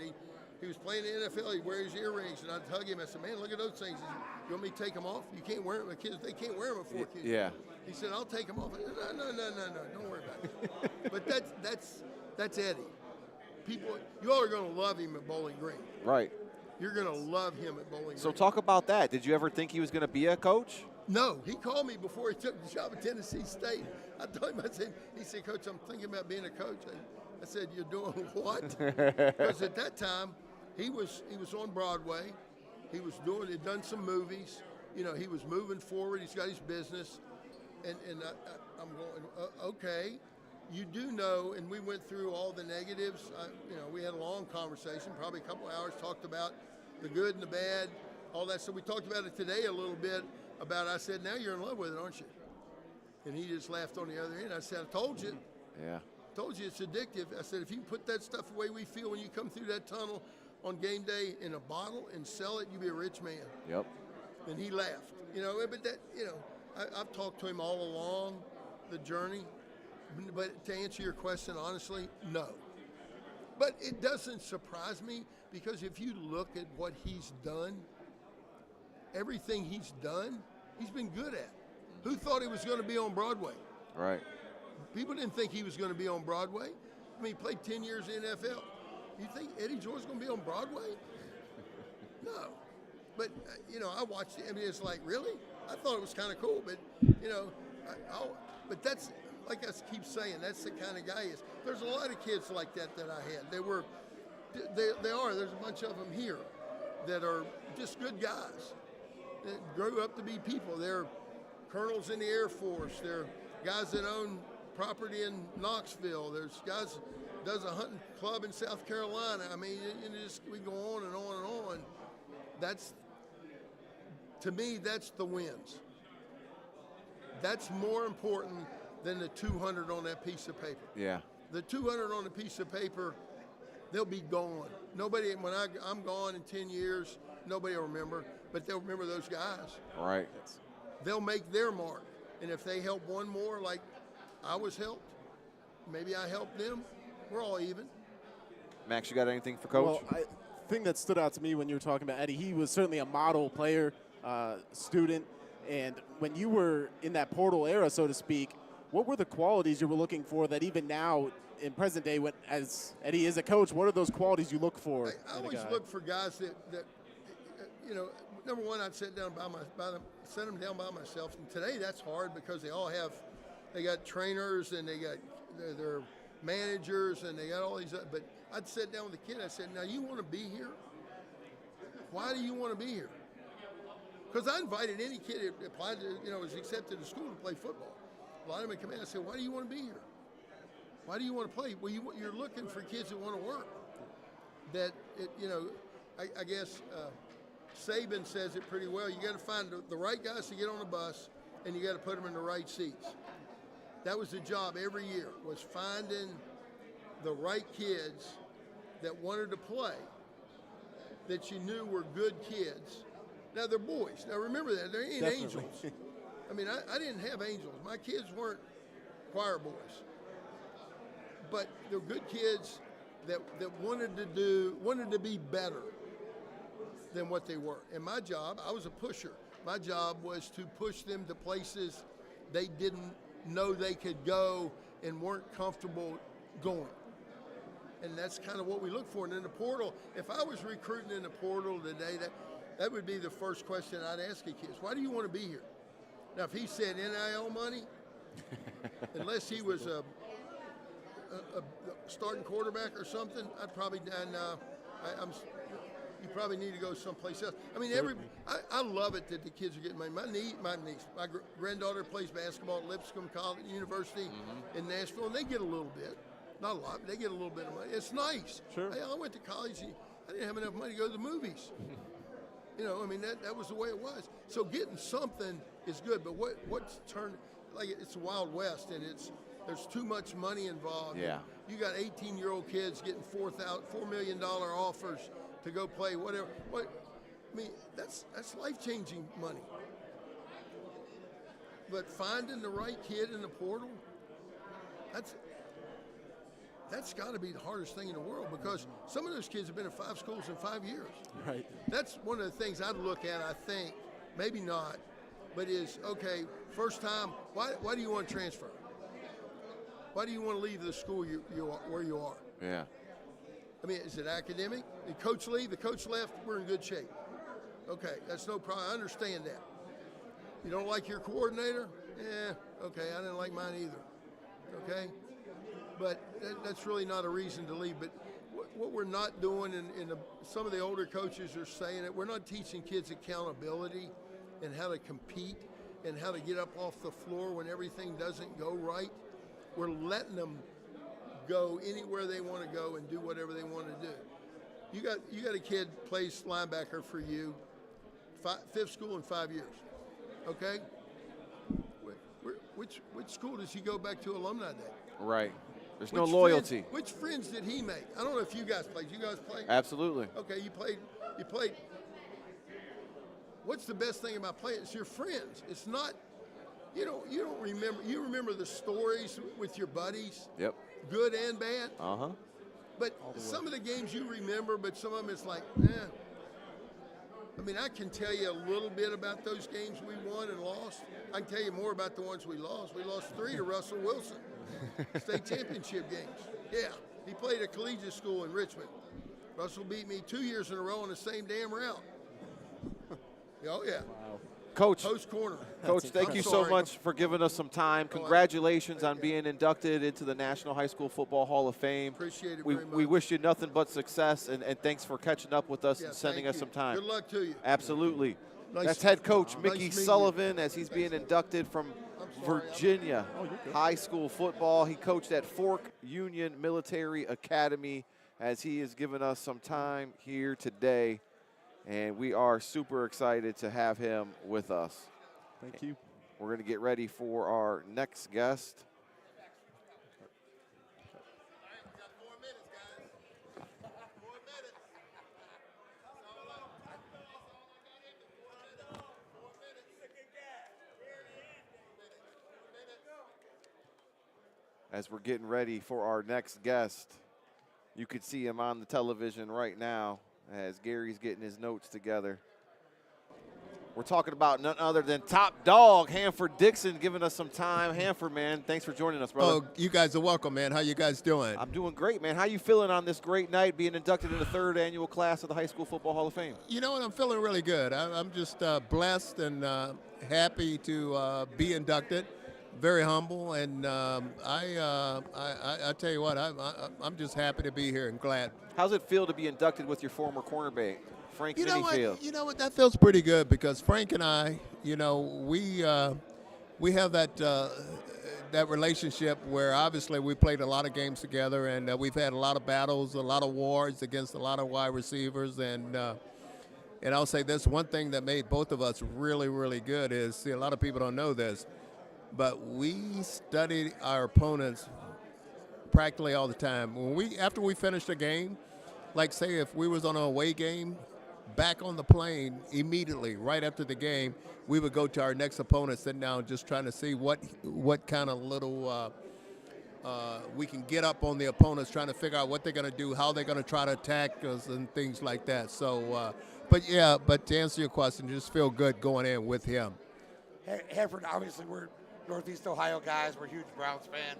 He was playing in the NFL. He'd wear his earrings, and I'd hug him. I said, man, look at those things. He said, you want me to take them off? You can't wear them. The kids, they can't wear them at Fort Union. Yeah. He said, I'll take them off. I said, no, don't worry about it. But that's Eddie. People, you all are going to love him at Bowling Green. Right. You're going to love him at Bowling Green. So talk about that. Did you ever think he was going to be a coach? No, he called me before he took the job at Tennessee State. I told him, he said, Coach, I'm thinking about being a coach. I said, you're doing what? Because at that time, he was on Broadway. He'd done some movies. You know, he was moving forward. He's got his business. And I'm going, okay. You do know, and we went through all the negatives. We had a long conversation, probably a couple hours, talked about the good and the bad, all that. So we talked about it today a little bit I said, now you're in love with it, aren't you? And he just laughed on the other end. I said, I told you. Yeah. Told you it's addictive. I said, if you put that stuff the way we feel when you come through that tunnel on game day in a bottle and sell it, you'll be a rich man. Yep. And he laughed. But that, I've talked to him all along the journey. But to answer your question honestly, no. But it doesn't surprise me because if you look at what he's done, everything he's done, he's been good at. Who thought he was going to be on Broadway? Right. People didn't think he was going to be on Broadway. I mean, he played 10 years in the NFL. You think Eddie George's going to be on Broadway? No. But, I watched it. I mean, it's like, really? I thought it was kind of cool. But, but that's, like I keep saying, that's the kind of guy he is. There's a lot of kids like that I had. There's a bunch of them here that are just good guys that grew up to be people. They're colonels in the Air Force. They're guys that own property in Knoxville. There's guys does a hunting club in South Carolina. I mean, we go on and on and on. That's, to me, that's the wins. That's more important than the 200 on that piece of paper. Yeah. The 200 on a piece of paper, they'll be gone. Nobody, when I'm gone in 10 years, nobody will remember, but they'll remember those guys. Right. They'll make their mark. And if they help one more like I was helped, maybe I helped them, we're all even. Max, you got anything for Coach? Well, the thing that stood out to me when you were talking about Eddie, he was certainly a model player, student. And when you were in that portal era, so to speak, what were the qualities you were looking for that even now in present day, as Eddie is a coach, what are those qualities you look for? I always look for guys that number one, I'd sit down set them down by myself. And today that's hard because they got trainers and they got their managers and they got all these. But I'd sit down with the kid. I said, now you want to be here? Why do you want to be here? Because I invited any kid that applied to, was accepted to school to play football. A lot of them would come in. I said, why do you want to be here? Why do you want to play? Well, you're looking for kids that want to work. I guess Saban says it pretty well. You got to find the right guys to get on the bus, and you got to put them in the right seats. That was the job every year, was finding the right kids that wanted to play, that you knew were good kids. Now, they're boys. Now, remember that. They ain't Definitely. angels. I mean, I didn't have angels. My kids weren't choir boys. But they're good kids that wanted to be better than what they were. And my job, I was a pusher. My job was to push them to places they didn't know they could go and weren't comfortable going. And that's kind of what we look for. And in the portal, if I was recruiting in the portal today, that would be the first question I'd ask a kid. Why do you want to be here? Now, if he said NIL money, unless he was a starting quarterback or something, I'd probably you probably need to go someplace else. I mean, I love it that the kids are getting money. My granddaughter plays basketball at Lipscomb College University in Nashville, and they get a little bit, not a lot, but they get a little bit of money. It's nice. Sure. Hey, I went to college. I didn't have enough money to go to the movies. You know, I mean, that was the way it was. So getting something is good, but what's turned, like, it's the Wild West, and there's too much money involved. Yeah. You got 18-year-old kids getting $4 million offers to go play whatever. I mean, that's life-changing money. But finding the right kid in the portal, that's got to be the hardest thing in the world, because some of those kids have been in 5 schools in 5 years. Right. That's one of the things I'd look at, I think, maybe not, but is, okay, first time, why do you want to transfer? Why do you want to leave the school where you are? Yeah. I mean, is it academic? Did coach leave? The coach left? We're in good shape. Okay, that's no problem. I understand that. You don't like your coordinator? Okay, I didn't like mine either. Okay? But that's really not a reason to leave. But what we're not doing, and some of the older coaches are saying it, we're not teaching kids accountability and how to compete and how to get up off the floor when everything doesn't go right. We're letting them go anywhere they want to go and do whatever they want to do. You got a kid plays linebacker for you, 5th school in 5 years. Okay? Which school does he go back to alumni day? Right. There's no loyalty. Which friends did he make? I don't know if you guys played. You guys played? Absolutely. Okay, you played. What's the best thing about playing? It's your friends. It's not, you don't remember. You remember the stories with your buddies. Yep. Good and bad. Uh-huh. But some of the games you remember, but some of them it's like, I mean, I can tell you a little bit about those games we won and lost. I can tell you more about the ones we lost. We lost 3 to Russell Wilson. State championship games. Yeah, he played at collegiate school in Richmond. Russell beat me 2 years in a row on the same damn route. Oh, yeah. Wow. Coach. Post corner. Coach, thank you so much for giving us some time. Congratulations on being inducted into the National High School Football Hall of Fame. Appreciate it very much. We wish you nothing but success, and thanks for catching up with us and sending us some time. Good luck to you. Absolutely. Nice. That's head coach Nice Mickey meeting you. Sullivan as he's being inducted from Virginia High School football. He coached at Fork Union Military Academy, as he has given us some time here today, and we are super excited to have him with us. Thank you. We're going to get ready for our next guest. As we're getting ready for our next guest, you can see him on the television right now as Gary's getting his notes together. We're talking about none other than top dog, Hanford Dixon, giving us some time. Hanford, man, thanks for joining us, brother. Oh, you guys are welcome, man. How you guys doing? I'm doing great, man. How you feeling on this great night, being inducted in the 3rd annual class of the High School Football Hall of Fame? You know what? I'm feeling really good. I'm just blessed and happy to be inducted. Very humble, and I tell you what, I'm just happy to be here and glad. How's it feel to be inducted with your former cornerback, Frank Minifield? You know what? That feels pretty good, because Frank and I, you know, we have that relationship where obviously we played a lot of games together, and we've had a lot of battles, a lot of wars against a lot of wide receivers, and I'll say this: one thing that made both of us really, really good is, see, a lot of people don't know this, but we studied our opponents practically all the time. After we finished a game, like say if we was on an away game, back on the plane immediately, right after the game, we would go to our next opponent, sitting down, just trying to see what kind of little we can get up on the opponents, trying to figure out what they're going to do, how they're going to try to attack us, and things like that. So, but to answer your question, just feel good going in with him. Hanford, obviously we're Northeast Ohio guys. We're huge Browns fans.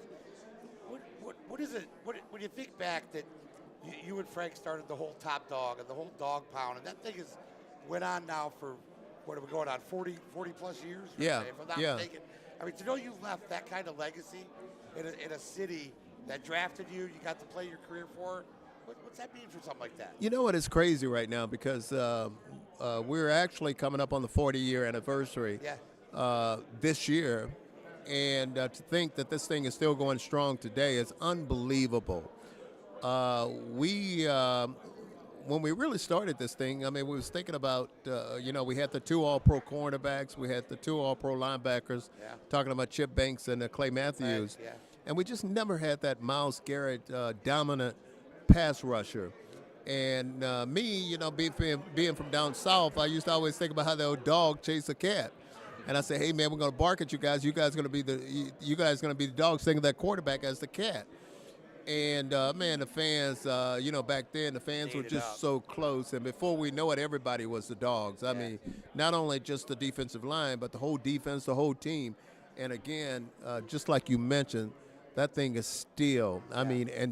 What is it? When you think back that you and Frank started the whole top dog and the whole dog pound, and that thing is went on now for, what are we going on, 40 plus years? Yeah, If I'm not yeah. mistaken. I mean, to know you left that kind of legacy in a city that drafted you, you got to play your career for, what's that mean for something like that? You know what? It's crazy right now because we're actually coming up on the 40-year anniversary this year. And to think that this thing is still going strong today is unbelievable. When we really started this thing, I mean, we was thinking about, we had the 2 All-Pro cornerbacks, we had the 2 All-Pro linebackers, talking about Chip Banks and Clay Matthews. Right, and we just never had that Myles Garrett dominant pass rusher. And me, being from down south, I used to always think about how the old dog chased a cat. And I say, hey man, we're gonna bark at you guys. You guys gonna be the dogs thinking that quarterback as the cat. And man, the fans, back then the fans were just so close. And before we know it, everybody was the dogs. I mean, not only just the defensive line, but the whole defense, the whole team. And again, just like you mentioned, that thing is still,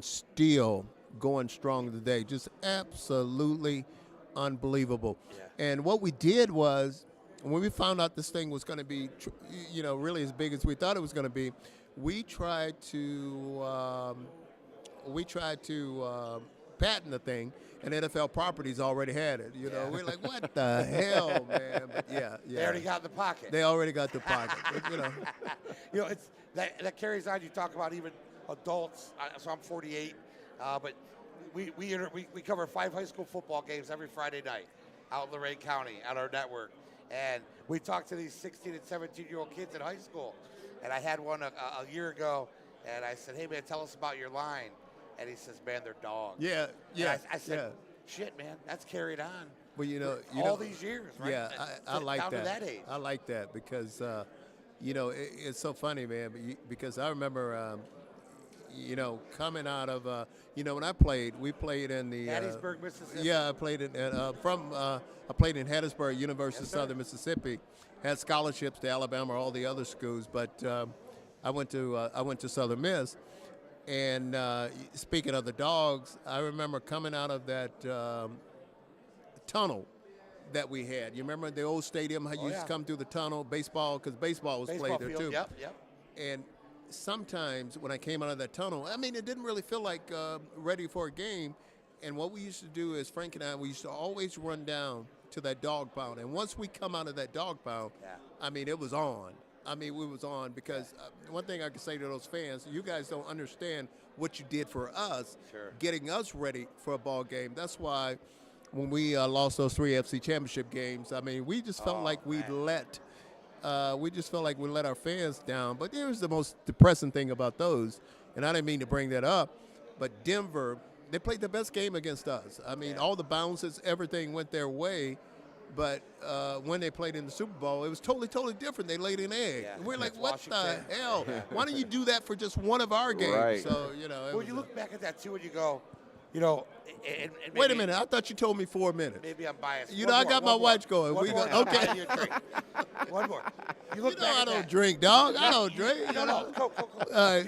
still going strong today. Just absolutely unbelievable. And what we did was, when we found out this thing was going to be, really as big as we thought it was going to be, we tried to patent the thing, and NFL Properties already had it. We're like, what the hell, man? But They already got in the pocket. They already got the pocket. But, it's that carries on. You talk about even adults. So I'm 48, but we cover 5 high school football games every Friday night out in Lorain County on our network. And we talked to these 16 and 17-year-old kids in high school. And I had one a year ago, and I said, hey, man, tell us about your line. And he says, man, they're dogs. Yeah. And I said, shit, man, that's carried on. Well, all these years, right? Yeah, I like down that. To that age. I like that because, it's so funny, man, because I remember, coming out of, when I played, we played in the Hattiesburg, Mississippi. Yeah, I played I played in Hattiesburg, University of Southern Mississippi. Had scholarships to Alabama or all the other schools, but I went to Southern Miss. And speaking of the dogs, I remember coming out of that tunnel that we had. You remember the old stadium? How you used to come through the tunnel, baseball, because baseball was played there field, too. Yep. And sometimes when I came out of that tunnel, it didn't really feel like ready for a game. And what we used to do is, Frank and I, we used to always run down to that dog pound. And once we come out of that dog pound, it was on. We was on because one thing I can say to those fans, you guys don't understand what you did for us, getting us ready for a ball game. That's why when we lost those 3 FC championship games, we just felt like we let our fans down. But here's the most depressing thing about those, and I didn't mean to bring that up, but Denver, they played the best game against us. All the bounces, everything went their way. But when they played in the Super Bowl, it was totally different. They laid an egg. And we're like, what the hell? Why don't you do that for just one of our games? Right. So, Well, you look back at that, too, and you go, and wait a minute. I thought you told me 4 minutes. Maybe I'm biased. I got my watch going. One more. Okay. One more. You look back I at don't that. drink, dog. I don't drink. No. Go. All right.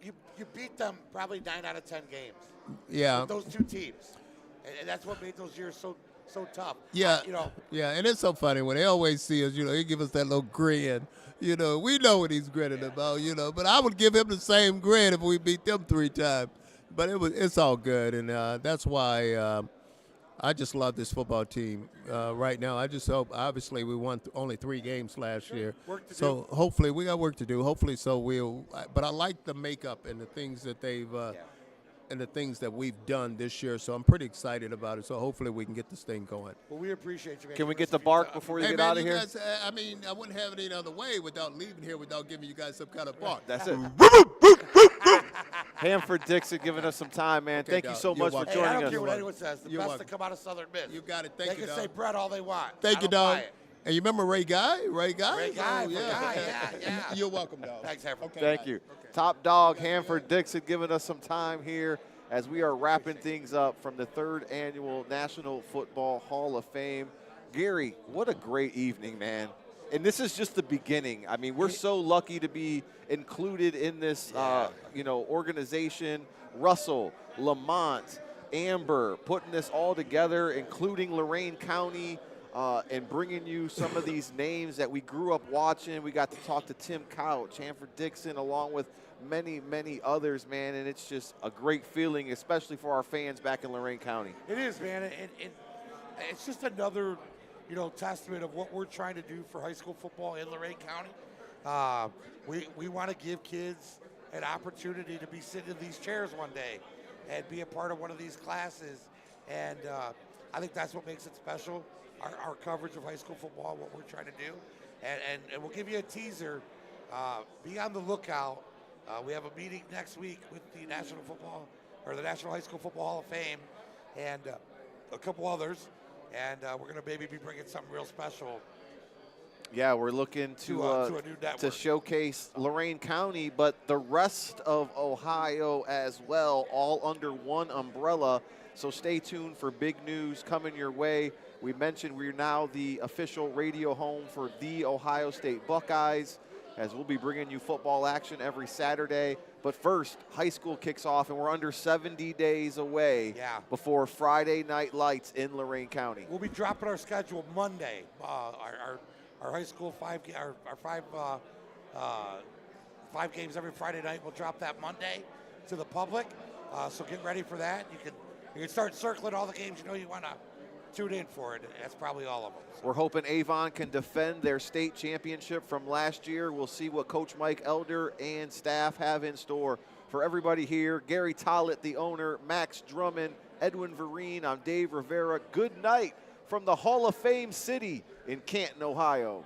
You beat them probably 9 out of 10 games. Yeah. With those 2 teams. And that's what made those years so tough. Yeah. Yeah, and it's so funny when they always see us, they give us that little grin. We know what he's grinning about, but I would give him the same grin if we beat them 3 times. But it's all good, and that's why I just love this football team right now. I just hope, obviously, we won only 3 games last year. So hopefully, we got work to do. Hopefully, but I like the makeup and the things that they've and the things that we've done this year. So I'm pretty excited about it. So hopefully we can get this thing going. Well, we appreciate you, man. Can we get the bark before you get out of here? Guys, I wouldn't have it any other way without leaving here without giving you guys some kind of bark. That's it. Hanford Dixon giving us some time, man. Okay, Thank you so much for joining us. I don't care what anyone says. The best to come out of Southern Miss. You got it. Thank you, They dog. can say Brett all they want. Thank you, dog. And you remember Ray Guy? Ray Guy, yeah. You're welcome, dog. Thanks, Hanford. Okay, Thank you. Top dog Hanford Dixon giving us some time here as we are wrapping things up from the 3rd Annual National Football Hall of Fame. Gary, what a great evening, man. And this is just the beginning. We're so lucky to be included in this, organization. Russell, Lamont, Amber, putting this all together, including Lorain County, and bringing you some of these names that we grew up watching. We got to talk to Tim Couch, Hanford Dixon, along with many, many others, man, and it's just a great feeling, especially for our fans back in Lorain County. It is, man. It's just another, testament of what we're trying to do for high school football in Lorain County. We want to give kids an opportunity to be sitting in these chairs one day and be a part of one of these classes. And I think that's what makes it special, our coverage of high school football, what we're trying to do. And we'll give you a teaser. Be on the lookout. We have a meeting next week with the National High School Football Hall of Fame and a couple others. And we're going to maybe be bringing something real special. Yeah, we're looking to showcase Lorain County, but the rest of Ohio as well, all under one umbrella. So stay tuned for big news coming your way. We mentioned we're now the official radio home for the Ohio State Buckeyes, as we'll be bringing you football action every Saturday. But first, high school kicks off, and we're under 70 days away before Friday Night Lights in Lorain County. We'll be dropping our schedule Monday. Our high school five games every Friday night. We'll drop that Monday to the public. So get ready for that. You can start circling all the games you want to tune in for it. That's probably all of them. So. We're hoping Avon can defend their state championship from last year. We'll see what Coach Mike Elder and staff have in store. For everybody here, Gary Tollett, the owner, Max Drummond, Edwin Vereen, I'm Dave Rivera. Good night from the Hall of Fame city in Canton, Ohio.